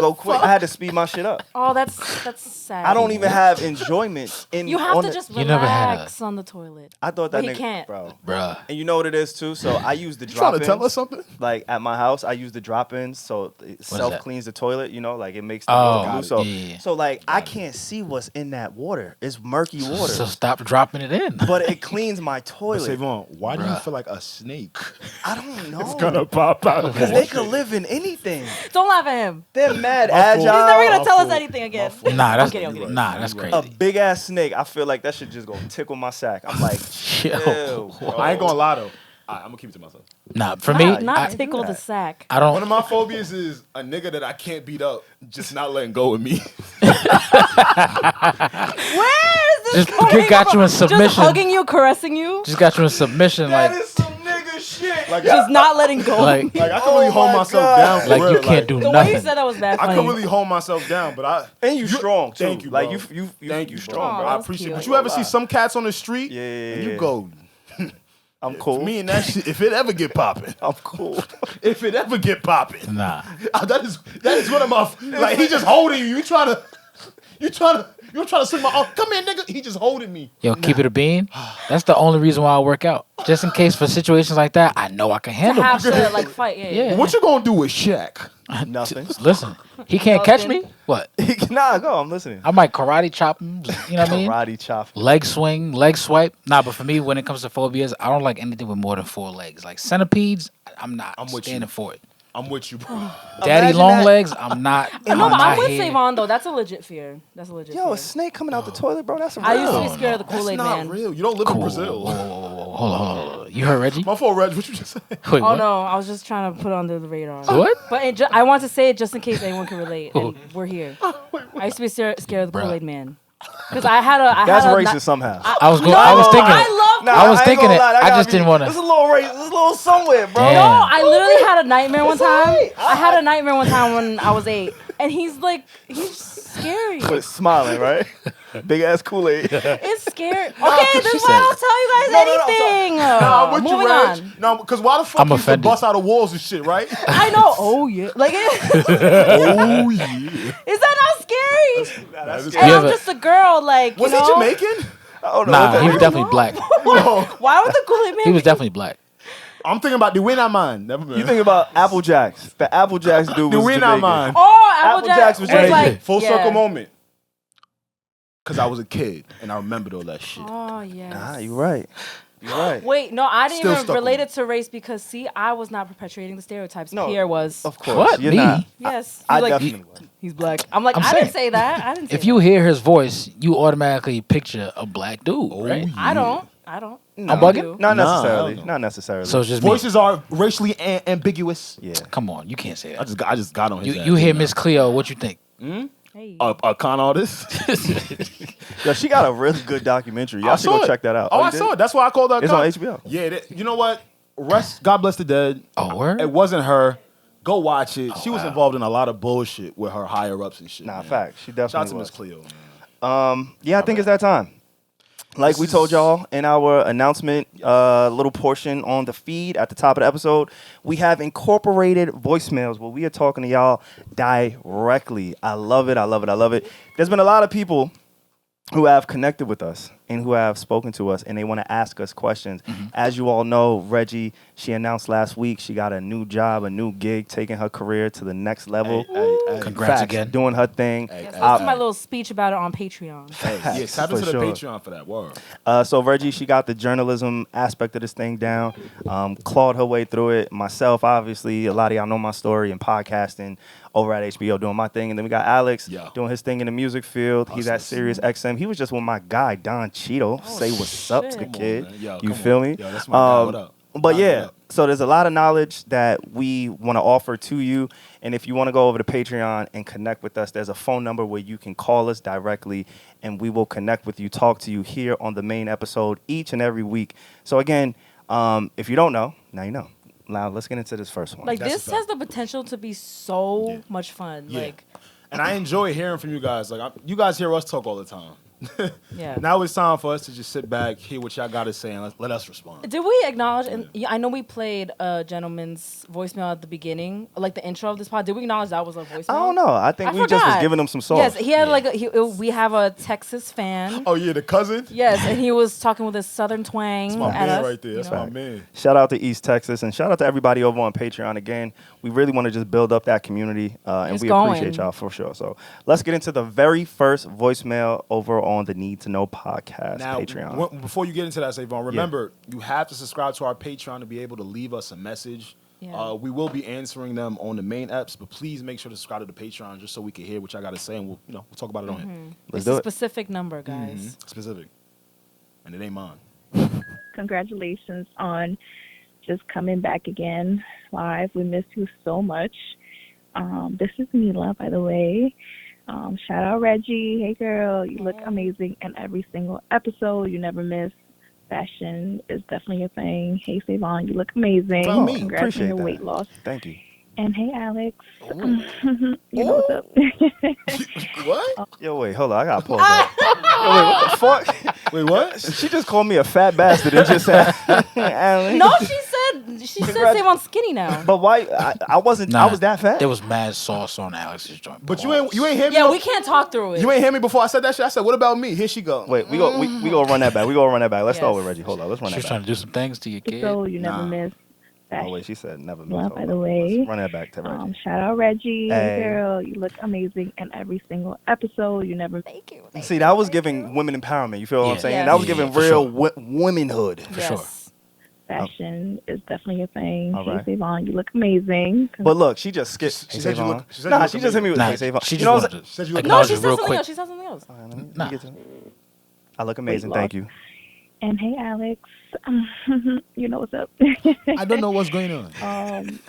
go quick. I had to speed my shit up. Oh, that's sad. I don't even have enjoyment in. You have to just relax on the toilet. I thought that nigga can't, bro. Bruh. And you know what it is too. So I use the drop-ins. Trying to tell us something? Like at my house, I use the drop-ins, so it self cleans the toilet. You know, like it makes the water blue. So like I can't see what's in that water. It's murky water. So stop dropping it in. But it cleans my toilet. SaVon, why do you feel like a snake? I don't know. It's gonna pop out. Because they could live in anything. Don't Don't laugh at him. They're mad My agile. fault. He's never gonna My tell us fault. anything again. Nah, that's I'm kidding. that's crazy. A big ass snake. I feel like that should just go tickle my sack. I'm like, chill, bro. I ain't gonna lie though. I'm gonna keep it to myself. Nah, for me, Not I, tickle do the that. sack. I One don't. of my phobias is a nigga that I can't beat up, just not letting go of me. Where is this Just going got you in from? submission. Just hugging you, caressing you, Just got you in submission, That like is some nigga shit. Like, just not letting go. like like I can really hold my myself God. down for like real. you can't do the way nothing. you said that was bad. I funny. can really hold myself down, but And you strong too. Thank you, Like bro. you Thank you, strong, Aw, bro. I that was appreciate it. cute. But you ever see some cats on the street? Yeah. And you go, I'm cool. me and that shit, if it ever get popping, I'm cool. if it ever get popping, Nah, that is one of my, like, he just holding you. You trying to swing my arm. Come here, nigga. He just holding me. yo, keep it a bean. That's the only reason why I work out. Just in case for situations like that, I know I can to handle have myself. to like fight. Yeah. Yeah. What you gonna do with Shaq? Nothing. Listen, he can't catch me. What? Nah, go. I'm listening. I might karate chop him. You know what I mean? Karate chop. Leg swing, leg swipe. Nah, but for me, when it comes to phobias, I don't like anything with more than 4 legs. Like centipedes, I'm not I'm with standing you. for it. I'm with you, bro. Daddy Imagine long that. legs, I'm not. No, but I'm with here. SaVon though. That's a legit fear. That's a legit Yo, fear. a snake coming out the toilet, bro. That's a I used to real. be scared of the That's Kool-Aid not man. real. You don't live in Whoa, Brazil. whoa. Hold on. You heard Reggie? My fault, Reg. What you just say? Wait, Oh what? no, I was just trying to put it under the radar. What? But I want to say it just in case anyone can relate. And we're here. I used to be scared of the Bruh. Kool-Aid man because I had a. That's had a racist somehow. I was going. No, I was thinking. I it. love. Nah, I was ain't thinking gonna it. lie, that I gotta just be- didn't wanna- There's a little race. There's a little somewhere, bro. Damn. No, I literally had a nightmare one time. right. I had a nightmare one time when I was 8, and he's scary. But smiling, right? Big ass Kool-Aid. It's scary. Okay, 'cause this she is why I don't tell you guys No, I'm sorry. anything. Nah, I'm with you, Moving Reg. on. No, because why the fuck I'm you used to offended. bust out of walls and shit, right? I know. Oh yeah. Like, Oh yeah. is that not scary? That is And You I'm ever- just a girl. Like, Was you he know? Jamaican? Oh no. Nah, he was I definitely don't black. Why would the Kool-Aid man? He was definitely black. I'm thinking about the winner man. Never mind. You think about Apple Jacks. The Apple Jacks dude the was winner Jamaican. man. Oh, Apple Applejack Jacks was was Jamaican. like Full yeah. circle moment. Because I was a kid and I remembered all that shit. Oh yes. Nah, you're right. You're right. Wait, no, I didn't Still even stuck relate with it to race because see, I was not perpetuating the stereotypes. No. Pierre was. Of course. What? You're Me? not. Yes. I He's like, definitely was. he's black. I'm like, I'm I saying, didn't say that. I didn't say If you that. hear his voice, you automatically picture a black dude, right? I don't. No. I'm bugging? do. Not Nah, necessarily. hell no. Not necessarily. So it's just me. Voices are racially ambiguous. yeah. Come on, you can't say that. I just got on his ass. You hear Miss Cleo, what you think? Hey. A con artist? Yo, she got a really good documentary. Y'all should go check that out. Oh, I you saw did? it. That's why I called her. It's on HBO. Yeah, you know what? God bless the dead. Oh, word? It wasn't her. Go watch it. She was involved in a lot of bullshit with her higher ups and shit. Nah, man. fact. She Shout out definitely to Miss was. Cleo, man. Yeah, I think it's that time. Like we told y'all in our announcement, little portion on the feed at the top of the episode, we have incorporated voicemails where we are talking to y'all directly. I love it. I love it. I love it. There's been a lot of people who have connected with us and who have spoken to us, and they want to ask us questions. As you all know, Regi, she announced last week she got a new job, a new gig, taking her career to the next level. Hey, Congrats Facts, again. doing her thing. Yes, hey, listen to my little speech about it on Patreon. yeah, tap into for the sure. Patreon for that word. So Regi, she got the journalism aspect of this thing down, clawed her way through it. Myself, obviously, a lot of y'all know my story in podcasting over at HBO doing my thing. And then we got Alex doing his thing in the music field. He's at Sirius XM. He was just with my guy, Don Cheeto. Say what's up to the shit. kid. man. Yo, You come feel on. me? Yo, that's my guy. What up? But What yeah, up? so there's a lot of knowledge that we want to offer to you. And if you want to go over to Patreon and connect with us, there's a phone number where you can call us directly and we will connect with you, talk to you here on the main episode each and every week. So again, if you don't know, now you know. Now let's get into this first one. Like That's this a fact. has the potential to be so much fun. Yeah. Like, And I enjoy hearing from you guys. Like, you guys hear us talk all the time. yeah. Now it's time for us to just sit back, hear what y'all got to say, and let us respond. Did we acknowledge? And I know we played a gentleman's voicemail at the beginning, like the intro of this pod. Did we acknowledge that was a voicemail? I don't know. I think I we just was forgot. giving him some sauce. Yes, he had we have a Texas fan. Oh, yeah, the cousin? Yes, and he was talking with his southern twang That's my at man us. right there. That's my man. Shout out to East Texas and shout out to everybody over on Patreon. Again, we really want to just build up that community and It's we going. appreciate y'all for sure. So let's get into the very first voicemail over on the Need to Know podcast Now, Patreon. before you get into that, SaVon, remember, you have to subscribe to our Patreon to be able to leave us a message Yeah. We will be answering them on the main apps, but please make sure to subscribe to the Patreon just so we can hear what y'all got to say, and we'll talk about it on here. It's a specific number, guys. Specific, and it ain't mine. Congratulations on just coming back again live. We miss you so much. This is Mila, by the way. Shout out Regi. Hey girl, you look amazing in every single episode. You never miss. Fashion is definitely a thing. Hey SaVon, you look amazing. Congrats on your weight loss. Thank you. And hey Alex. You know what's up? What? Yo, wait, hold on. I gotta pause that. Yo, wait, what the fuck? Wait, what? She just called me a fat bastard and just said, Alex. No, she said SaVon's skinny now. But why? I wasn't. I was that fat. There was mad sauce on Alex's joint. But you ain't hear me. Yeah, we can't talk through it. You ain't hear me before I said that shit. I said, "What about me?" Here she go. Wait, we go run that back. We go run that back. Let's start Yes. with Regi. Hold on, let's run that She's back. trying to do some things to your kid. So you never miss. Oh wait, she said never miss. Well, Hold by on. the way, Let's run that back to Regi. shout out Regi. Hey. Girl, you look amazing in every single episode. You never. Thank you. See, that was giving women empowerment. You feel what I'm Yeah. saying? Yeah. That was Yeah, giving for real sure. womanhood. For sure. Fashion is definitely a thing. All Hey right. SaVon, you look amazing. But look, she just skipped. She Hey, said you SaVon. look- she said you Nah, look she just hit me with Nah, hey, SaVon. she You just know what wanted I'm to Said you look No, acknowledge she it said real something quick. else. She said something else. saying? Let me Nah. get to it. I look amazing. Weight Thank you. And hey Alex, you know what's up. I don't know what's going on.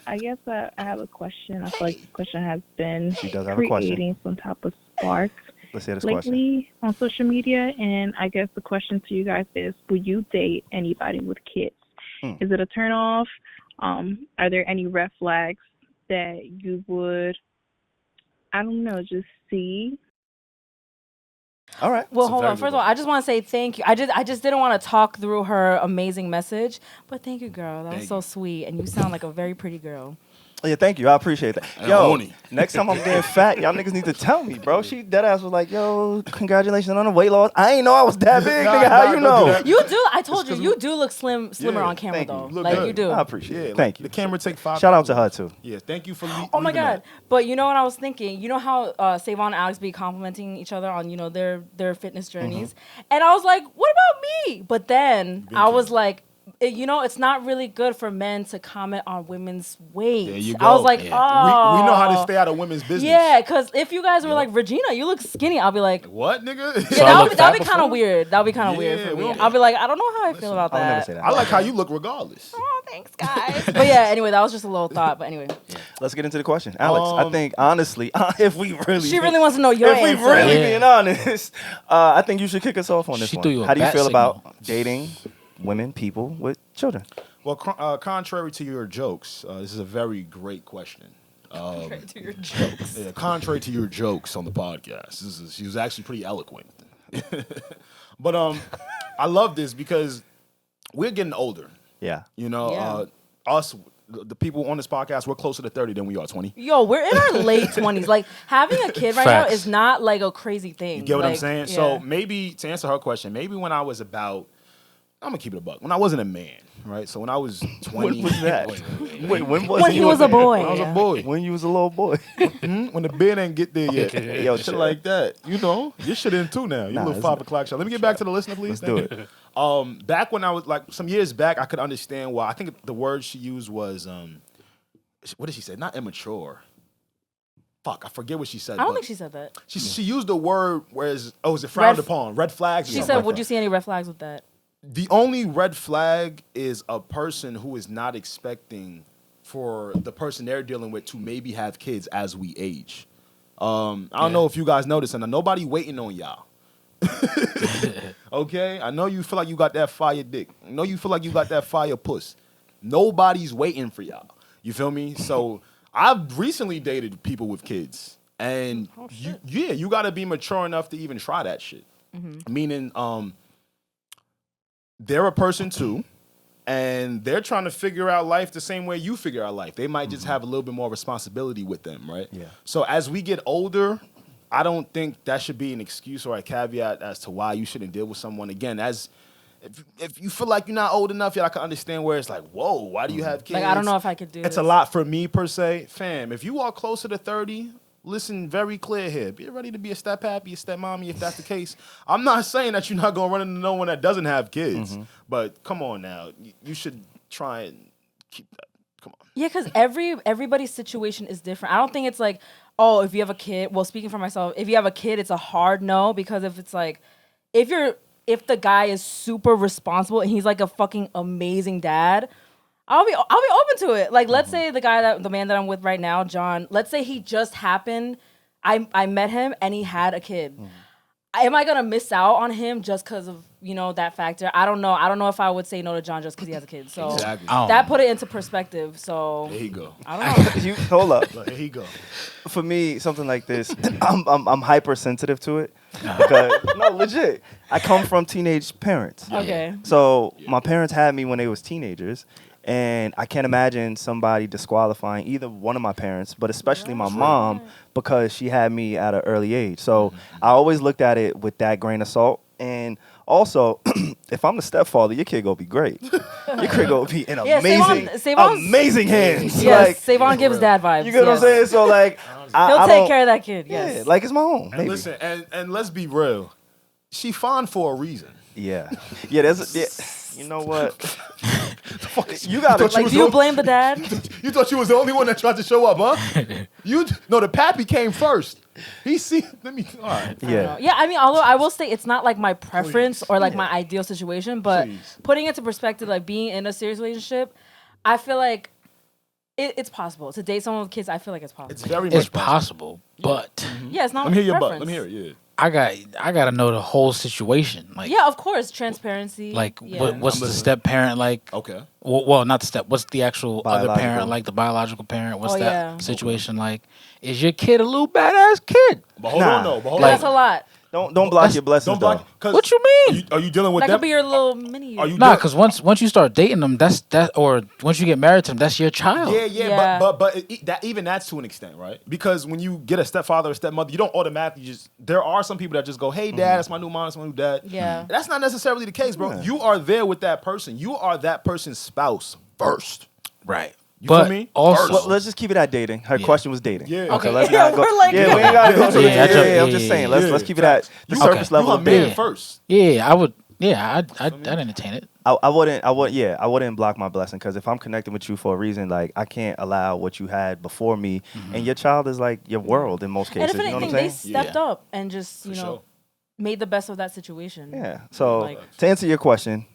I guess I have a question. I feel like the question has been She does have a question. creating some type of spark Let's hear this question. lately on social media, and I guess the question to you guys is: will you date anybody with kids? Is it a turnoff? Are there any red flags that you would, I don't know, just see? All right. Well, It's a hold very on. good First of all, I just want to say thank you. I just didn't want to talk through her amazing message, but thank you, girl. That was Thank so you. sweet, and you sound like a very pretty girl. Yeah, thank you. I appreciate that. And Yo, horny. next time I'm getting fat, y'all niggas need to tell me, bro. She deadass was like, yo, congratulations on the weight loss. I ain't know I was that big, Nah, nigga. How nah, you don't know? do that. You do. I told you, 'cause you do look slimmer Yeah, on camera thank you. though. Look Like good. you do. I appreciate it. like, Thank you. The camera take 5. Shout out to her, too. Yeah, thank you for. Oh my God! But you know what I was thinking? You know how SaVon and Alex be complimenting each other on their fitness journeys, and I was like, what about me? But then I was like, it's not really good for men to comment on women's weight. There you I was go. like, Yeah. oh, We know how to stay out of women's business. Yeah, because if you guys were like, Regina, you look skinny, I'll be like, What, nigga? yeah, I that'd look be fat kind of weird. That'd be kind of Yeah, weird for we me. don't- I'll be like, I don't know how I feel about I would that. never say that. I like how you look regardless. Oh, thanks, guys. But yeah, anyway, that was just a little thought. But anyway, Let's get into the question. Alex, I think, honestly, if we really... she really wants to know your If we answer. really Yeah. being honest, I think you should kick us off on this She one. threw you a How do you bat feel signal. about dating women, people with children? Well, contrary to your jokes, this is a very great question. To your jokes. Yeah, contrary to your jokes on the podcast, she was actually pretty eloquent. But I love this because we're getting older. Yeah. You know, Yeah. us, the people on this podcast, we're closer to 30 than we are 20. Yo, we're in our late 20s. Like, having a kid right now Facts. is not like a crazy thing. You get what I'm Like, saying? yeah. So maybe to answer her question, maybe when I was about, I'm gonna keep it a buck. When I wasn't a man, right? So when I was 20, When was that? Wait, when was When he was a boy. When I was a boy. When you was a little boy. When the beard ain't get there yet. Yo, shit chill. like that. You know, your shit in too now. You Nah, little it's 5 o'clock show. Let me get back to the listener, please. Let's do Thank you. Back when I was like some years back, I could understand why. I think the word she used was what did she say? Not immature. Fuck, I forget what she said. I don't but think she said that. she used the word whereas is it frowned upon? Red flags. or She something said, like would that. you see any red flags with that? The only red flag is a person who is not expecting for the person they're dealing with to maybe have kids as we age. I don't know if you guys noticed, and nobody waiting on y'all. Okay? I know you feel like you got that fire dick. I know you feel like you got that fire puss. Nobody's waiting for y'all. You feel me? So I've recently dated people with kids. And you got to be mature enough to even try that shit. Meaning, they're a person too, and they're trying to figure out life the same way you figure out life. They might just have a little bit more responsibility with them, right? Yeah. So as we get older, I don't think that should be an excuse or a caveat as to why you shouldn't deal with someone. Again, as if you feel like you're not old enough yet, I can understand where it's like, whoa, why do you have kids? Like, I don't know if I could do It's this. a lot for me per se. Fam, if you are closer to 30, listen very clear here. Be ready to be a step-pappy, a step-mommy if that's the case. I'm not saying that you're not going to run into no one that doesn't have kids. But come on now. You should try and keep that. Come on. Yeah, because everybody's situation is different. I don't think it's like, oh, if you have a kid. Well, speaking for myself, if you have a kid, it's a hard no, because if it's like, if the guy is super responsible and he's like a fucking amazing dad, I'll be open to it. Like, let's say the man that I'm with right now, John. Let's say he just happened. I met him and he had a kid. Am I gonna miss out on him just because of that factor? I don't know. I don't know if I would say no to John just because he has a kid. So that put it into perspective. So there you go. I don't know. Hold up. Here you go. For me, something like this, I'm hypersensitive to it because no, legit. I come from teenage parents. Okay. So my parents had me when they was teenagers. And I can't imagine somebody disqualifying either one of my parents, but especially my mom, because she had me at an early age. So I always looked at it with that grain of salt. And also, if I'm the stepfather, your kid gonna be great. Your kid gonna be in amazing hands. Yes, SaVon gives dad vibes. You get what I'm saying? So like, he'll take care of that kid. Yes, yeah, like it's my own. And listen, and let's be real, she fine for a reason. Yeah. You know what? You gotta like. Do you blame the dad? You thought you was the only one that tried to show up, huh? No, the pappy came first. All right. Yeah. Yeah, I mean, although I will say it's not like my preference or like my ideal situation, but putting it into perspective, like being in a serious relationship, I feel like it's possible to date someone with kids. I feel like it's possible. It's very much possible, but yeah, it's not. Let me hear your preference. butt. Let me hear it. Yeah. I gotta know the whole situation. Like, yeah, of course, transparency. Like, what's the step parent like? Okay. Well, not the step. What's the actual Biological. other parent like? The biological parent. What's that situation like? Is your kid a little badass kid? But hold on, though. That's a lot. Don't block your blessings. Don't block. What you mean? Are you dealing with that? them? Could be your little mini. Nah, because once you start dating them, or once you get married to them, that's your child. Yeah. But that's to an extent, right? Because when you get a stepfather or stepmother, you don't automatically just. There are some people that just go, "Hey, dad, that's my new mom, that's my new dad." Yeah, that's not necessarily the case, bro. Yeah. You are there with that person. You are that person's spouse first, right? You feel me? Also, well, let's just keep it at dating. Her question was dating. Yeah. Okay. Let's not go. We're like, we ain't gotta go to it. I'm just saying. Let's keep it at the surface level of dating first. Yeah, I would. Yeah, I'd entertain it. I wouldn't block my blessing, because if I'm connecting with you for a reason, like I can't allow what you had before me, and your child is like your world in most cases. And if anything, you know what I'm they stepped up and just made the best of that situation. Yeah. So to answer your question,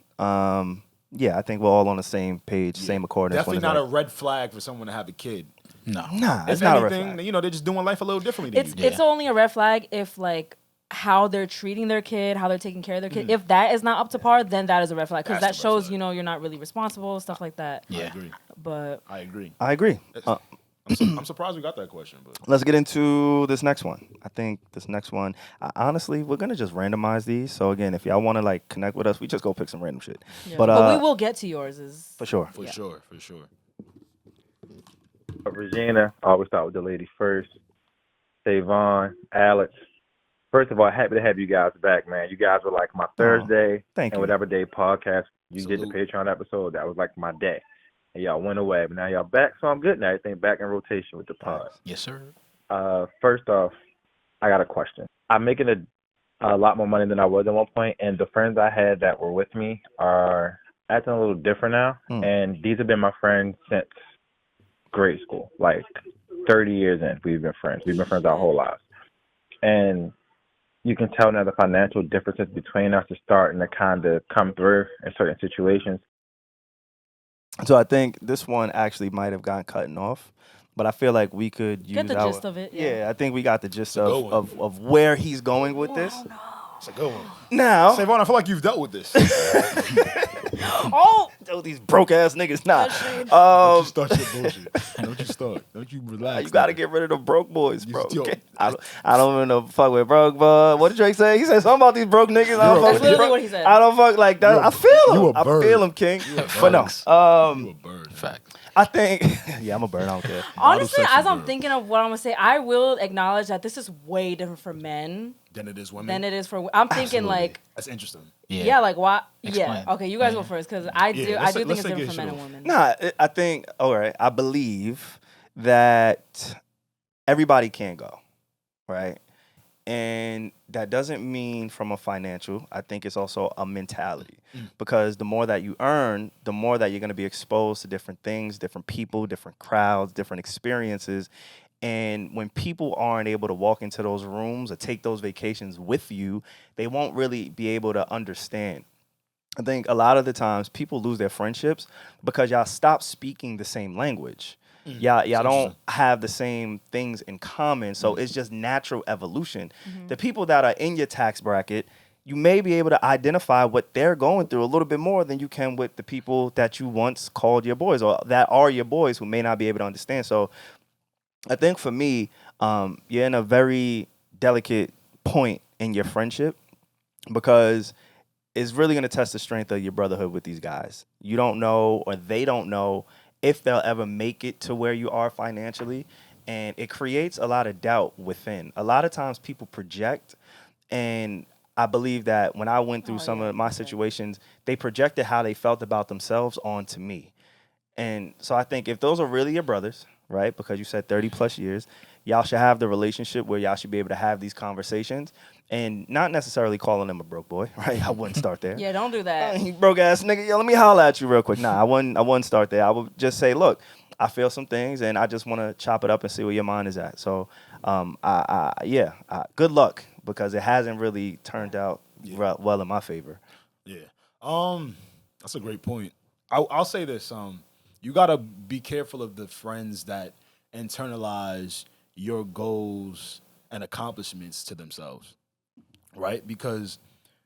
yeah, I think we're all on the same page, same accord. Definitely not a red flag for someone to have a kid. Nah, it's not a red flag. They're just doing life a little differently. It's only a red flag if like how they're treating their kid, how they're taking care of their kid. If that is not up to par, then that is a red flag, because that shows you're not really responsible, stuff like that. Yeah, I agree. But I agree. I'm surprised we got that question. But let's get into this next one. I think this next one, honestly, we're gonna just randomize these. So again, if y'all want to like connect with us, we just go pick some random shit. Yeah. But we will get to yours. For sure. For sure. Regina, I always start with the ladies first. SaVon, Alex. First of all, happy to have you guys back, man. You guys were like my Thursday and whatever day podcast. You did the Patreon episode. That was like my day. And y'all went away, but now y'all back, so I'm good now. Everything back in rotation with the pod. Yes, sir. First off, I got a question. I'm making a lot more money than I was at one point, and the friends I had that were with me are acting a little different now. And these have been my friends since grade school, like 30 years in. We've been friends. We've been friends our whole lives. And you can tell now the financial differences between us are starting to kind of come through in certain situations. So I think this one actually might have gotten cut off, but I feel like we could use get the gist of it. Yeah, I think we got the gist of where he's going with this. No. It's a good one. Now, SaVon, I feel like you've dealt with this. These broke ass niggas. Nah. Don't you start your bullshit. Don't you start. Don't you relax. You gotta get rid of the broke boys, bro. Okay? I don't even know fuck with broke, but what did Drake say? He said something about these broke niggas. That's literally what he said. I don't fuck like that. I feel him. You a bird. I feel him, King. But no. You a bird. Fact. I think, yeah, I'm a bird. I don't care. Honestly, as I'm thinking of what I'm gonna say, I will acknowledge that this is way different for men than it is women. Than it is for. I'm thinking like. That's interesting. Yeah, like why? Explain. Yeah. Okay, you guys go first, because I do think it's different for men and women. Nah, I think. All right, I believe that everybody can go, right? And that doesn't mean from a financial. I think it's also a mentality. Because the more that you earn, the more that you're going to be exposed to different things, different people, different crowds, different experiences. And when people aren't able to walk into those rooms or take those vacations with you, they won't really be able to understand. I think a lot of the times people lose their friendships because y'all stop speaking the same language. Y'all don't have the same things in common. So it's just natural evolution. The people that are in your tax bracket, you may be able to identify what they're going through a little bit more than you can with the people that you once called your boys or that are your boys who may not be able to understand. So I think for me, you're in a very delicate point in your friendship because it's really going to test the strength of your brotherhood with these guys. You don't know, or they don't know, if they'll ever make it to where you are financially. And it creates a lot of doubt within. A lot of times people project, and I believe that when I went through some of my situations, they projected how they felt about themselves onto me. And so I think if those are really your brothers, right, because you said 30 plus years, y'all should have the relationship where y'all should be able to have these conversations and not necessarily calling him a broke boy, right? I wouldn't start there. Yeah, don't do that. You broke ass nigga, yo, let me holler at you real quick. Nah, I wouldn't start there. I would just say, look, I feel some things and I just want to chop it up and see where your mind is at. So, good luck, because it hasn't really turned out well in my favor. Yeah. That's a great point. I'll say this. You gotta be careful of the friends that internalize your goals and accomplishments to themselves, right? Because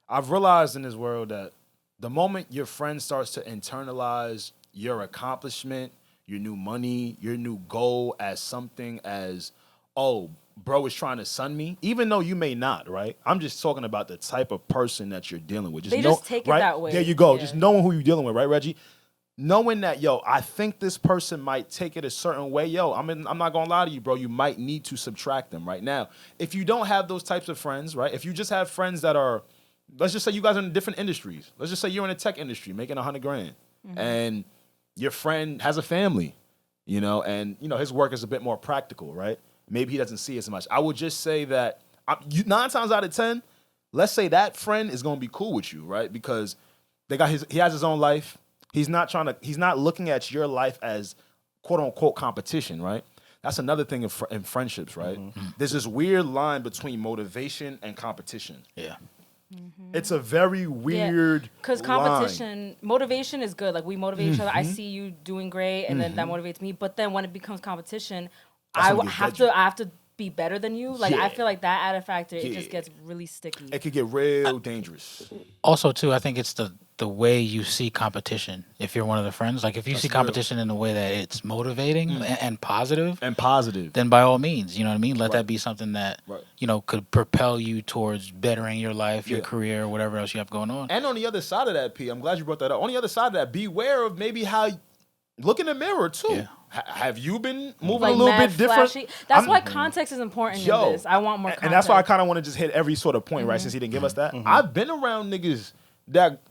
I've realized in this world that the moment your friend starts to internalize your accomplishment, your new money, your new goal as something as, oh, bro is trying to sun me, even though you may not, right? I'm just talking about the type of person that you're dealing with. Just take it that way. There you go. Yeah. Just knowing who you're dealing with, right, Reggie? Knowing that, yo, I think this person might take it a certain way, yo, I'm not gonna lie to you, bro. You might need to subtract them right now. If you don't have those types of friends, right? If you just have friends that are, let's just say you guys are in different industries. Let's just say you're in the tech industry making $100,000, and your friend has a family, and his work is a bit more practical, right? Maybe he doesn't see as much. I would just say that 9 times out of 10, let's say that friend is gonna be cool with you, right? Because he has his own life. He's not looking at your life as quote unquote competition, right? That's another thing in friendships, right? There's this weird line between motivation and competition. Yeah. It's a very weird because motivation is good. Like, we motivate each other. I see you doing great, and then that motivates me. But then when it becomes competition, I have to be better than you. Like, I feel like that added factor, it just gets really sticky. It could get real dangerous. Also, too, I think it's the way you see competition. If you're one of the friends, like if you see competition in a way that it's motivating and positive, then by all means, you know what I mean? Let that be something that, could propel you towards bettering your life, your career, whatever else you have going on. And on the other side of that, P, I'm glad you brought that up. On the other side of that, beware of maybe how, look in the mirror too. Yeah. Have you been moving a little bit different? Flashy. That's why context is important in this. I want more context. And that's why I kind of want to just hit every sort of point, right, since he didn't give us that. I've been around niggas that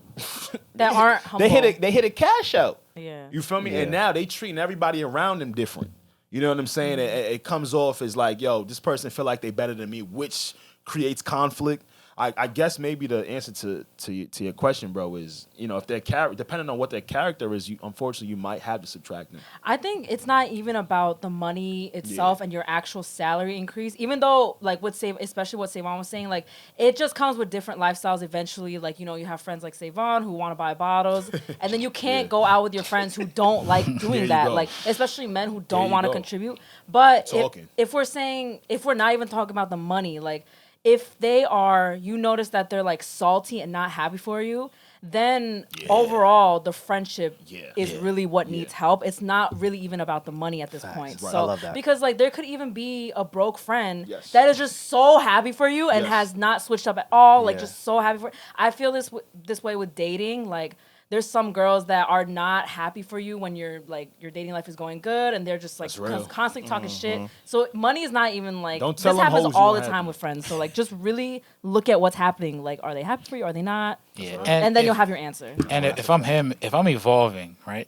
aren't humble. They hit a cash out. Yeah. You feel me? Yeah. And now they treating everybody around them different. You know what I'm saying? It comes off as like, yo, this person feel like they better than me, which creates conflict. I guess maybe the answer to your question, bro, is, if their depending on what their character is, unfortunately you might have to subtract them. I think it's not even about the money itself and your actual salary increase, even though, like, especially what SaVon was saying, like, it just comes with different lifestyles eventually. Like, you have friends like SaVon who want to buy bottles, and then you can't go out with your friends who don't like doing that, like, especially men who don't want to contribute. But if we're not even talking about the money, like, if you notice that they're like salty and not happy for you, then overall the friendship is really what needs help. It's not really even about the money at this point. Right. So, I love that. because like there could even be a broke friend that is just so happy for you and has not switched up at all, like just so happy for. I feel this way with dating, like. There's some girls that are not happy for you when your dating life is going good, and they're just like constantly talking shit. So money is not even like, don't tell this happens hoes all the time with friends. So like, just really look at what's happening. Like, are they happy for you? Are they not? Yeah, and then you'll have your answer. And if I'm him, if I'm evolving, right,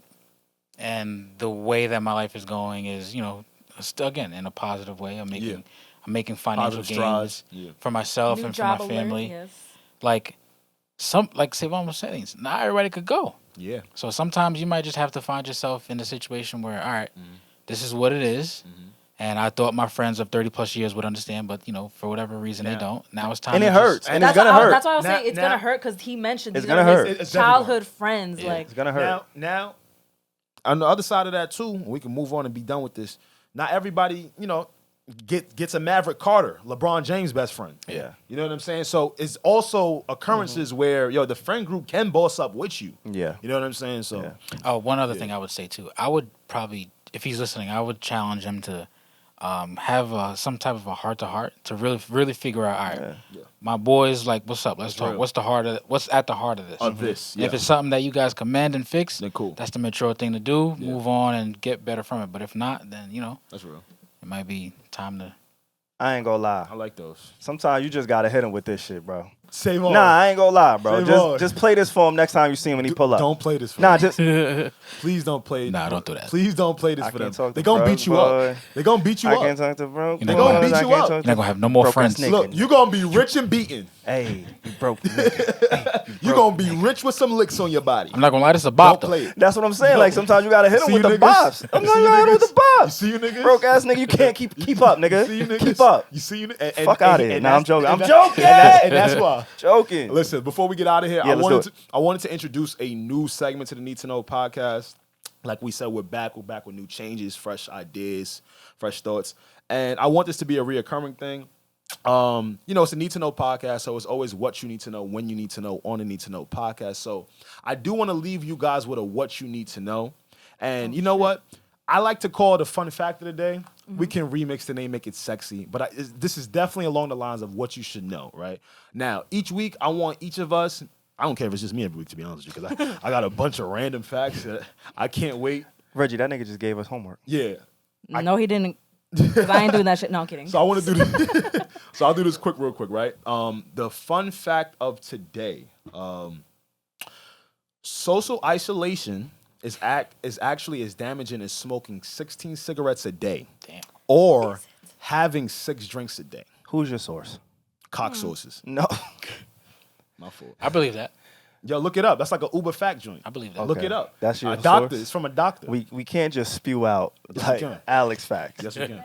and the way that my life is going is, again, in a positive way, I'm I'm making financial gains for myself and for my family. Yes. Like SaVon was saying, not everybody could go. Yeah. So sometimes you might just have to find yourself in a situation where, all right, this is what it is. And I thought my friends of 30 plus years would understand, but for whatever reason they don't. Now it's time. And it hurts. And it's gonna hurt. That's why I was saying it's gonna hurt because he mentioned it's gonna hurt. His childhood friends. Yeah. It's gonna hurt. Now, on the other side of that too, we can move on and be done with this. Not everybody, gets a Maverick Carter, LeBron James' best friend. Yeah. You know what I'm saying? So it's also occurrences where the friend group can boss up with you. Yeah. You know what I'm saying? So one other thing I would say too. I would probably, if he's listening, I would challenge him to have some type of a heart-to-heart to really figure out, all right, my boys, like, what's up? Let's talk. What's at the heart of this? And if it's something that you guys command and fix, then cool. That's the mature thing to do. Move on and get better from it. But if not, then, that's real. It might be time to. I ain't gonna lie. I like those. Sometimes you just gotta hit him with this shit, bro. SaVon. Nah, I ain't gonna lie, bro. SaVon. Just play this for him next time you see him when he pull up. Don't play this for Nah, them. just Please don't play. Nah, don't do that. Please don't play this I for can't them. talk They to gonna broke beat you boy. up. They gonna beat you I up. can't talk to broke. They gonna beat you up. You're not gonna have no more Broke friends. ass nigga. Look, you gonna be rich and beaten. Hey, you broke. Nigga. You gonna be rich with some licks on your body. I'm not gonna lie, this is a bop Don't though. play it. That's what I'm saying. Like sometimes you gotta hit him See with you the niggas? bops. I'm You not see you gonna hit him with niggas? the bops. You see you niggas? Broke ass nigga, you can't keep up, nigga. You see you niggas? Keep up. You see you. Fuck out of here. Nah, I'm joking. I'm and joking. and that's why. Joking. Listen, before we get out of here, Yeah, I wanted to introduce a new segment to the Need to Know podcast. Like we said, we're back with new changes, fresh ideas, fresh thoughts. And I want this to be a reoccurring thing. It's a Need to Know podcast, so it's always what you need to know, when you need to know on the Need to Know podcast. So I do want to leave you guys with a what you need to know. And you know what? I like to call it a fun fact of the day. We can remix the name, make it sexy. But this is definitely along the lines of what you should know, right? Now, each week, I want each of us, I don't care if it's just me every week, to be honest with you, because I got a bunch of random facts that I can't wait. Reggie, that nigga just gave us homework. Yeah. No, he didn't. 'Cause I ain't doing that shit. No, I'm kidding. So I want to do this. So I'll do this real quick, right? The fun fact of today: social isolation is actually as damaging as smoking 16 cigarettes a day, or having 6 drinks a day. Who's your source? Cock sources. No. My fault. I believe that. Yo, look it up. That's like an Uber fact joint. I believe that. Look Okay. it up. That's your a doctor. source? It's from a doctor. We can't just spew out Yes, we like can. Alex facts. Yes, we can.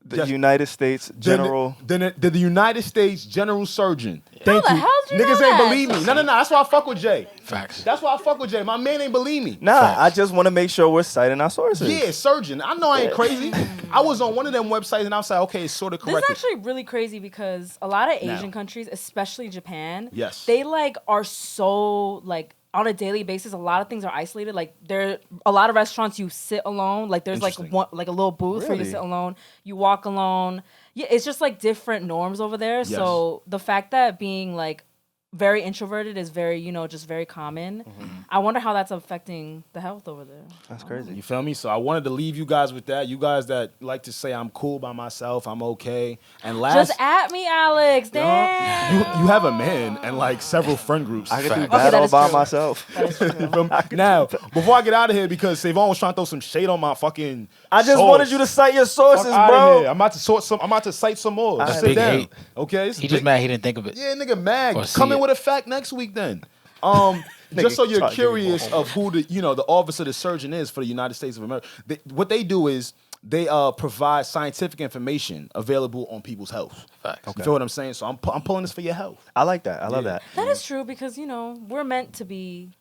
The Yes. United States General. The United States General Surgeon. Thank the you. hell did you Niggas know ain't that? believe me. No. That's why I fuck with Jay. Facts. That's why I fuck with Jay. My man ain't believe me. Nah, Facts. I just want to make sure we're citing our sources. Yeah, surgeon. I know I ain't crazy. I was on one of them websites and I was like, okay, it's sort of This correct. is actually really crazy because a lot of Asian Now. countries, especially Japan, Yes. they are so on a daily basis. A lot of things are isolated. Like a lot of restaurants you sit alone. Like there's Interesting. a little booth for you to Really? sit alone. You walk alone. Yeah, it's just different norms over there. Yes. So the fact that being very introverted is very, just very common. I wonder how that's affecting the health over there. That's crazy. You feel me? So I wanted to leave you guys with that. You guys that like to say I'm cool by myself, I'm okay. And last, Just at me, Alex. Damn. you have a man and several friend groups. I can do Fact. that that all is by true. myself. That is true. Now, before I get out of here, because SaVon was trying to throw some shade on my fucking I just source. wanted you to cite your sources, Fuck outta bro. here. I'm about to cite some more. That's Sit big down. hate. Okay. It's He just big- mad he didn't think of it. Yeah, nigga, mad. Or see Come in it. with a fact next week then. Just so you're try to give me curious more of who the officer, the surgeon is for the United States of America. What they do is they provide scientific information available on people's health. Facts. You feel what I'm saying? So I'm pulling this for your health. I like that. I love that. That is true because we're meant to be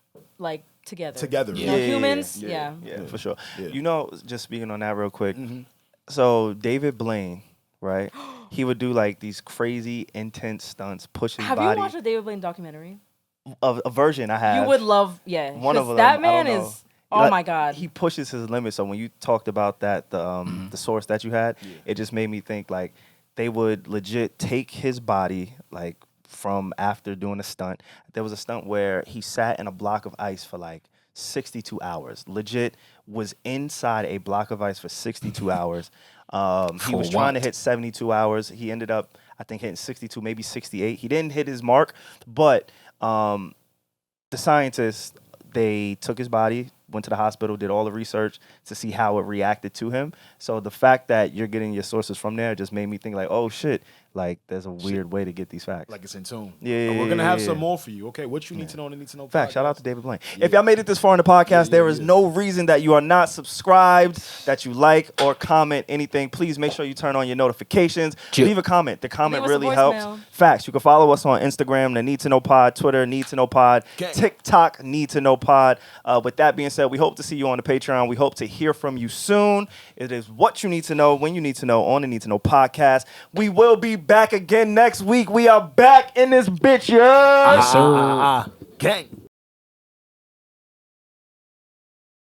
together. Together. You know, Yeah. humans. Yeah. Yeah. Yeah, for sure. Yeah. Just speaking on that real quick. So David Blaine, right? He would do these crazy, intense stunts, push his Have body. you watched a David Blaine documentary? A version I have. You would love. Yeah. One of 'Cause them, that I man don't know. is. Oh my God. He pushes his limits. So when you talked about that, the source that you had, it just made me think they would legit take his body from after doing a stunt. There was a stunt where he sat in a block of ice for 62 hours. Legit was inside a block of ice for 62 hours. He was trying to hit 72 hours. He ended up, I think, hitting 62, maybe 68. He didn't hit his mark, but the scientists, they took his body, went to the hospital, did all the research to see how it reacted to him. So the fact that you're getting your sources from there just made me think like, oh shit, like there's a weird way to get these facts. Like it's in tune. Yeah, and we're gonna have some more for you. Okay, what you need to know on the Need to Know Fact. podcast. Shout out to David Blaine. If y'all made it this far in the podcast, there is no reason that you are not subscribed, that you like or comment anything. Please make sure you turn on your notifications. Leave a comment. The comment really helps. Facts. You can follow us on Instagram, the Need to Know Pod, Twitter, Need to Know Pod, TikTok, Need to Know Pod. With that being said, we hope to see you on the Patreon. We hope to hear from you soon. It is what you need to know when you need to know on the Need to Know podcast. We will be back again next week. We are back in this bitch, yeah. Gang.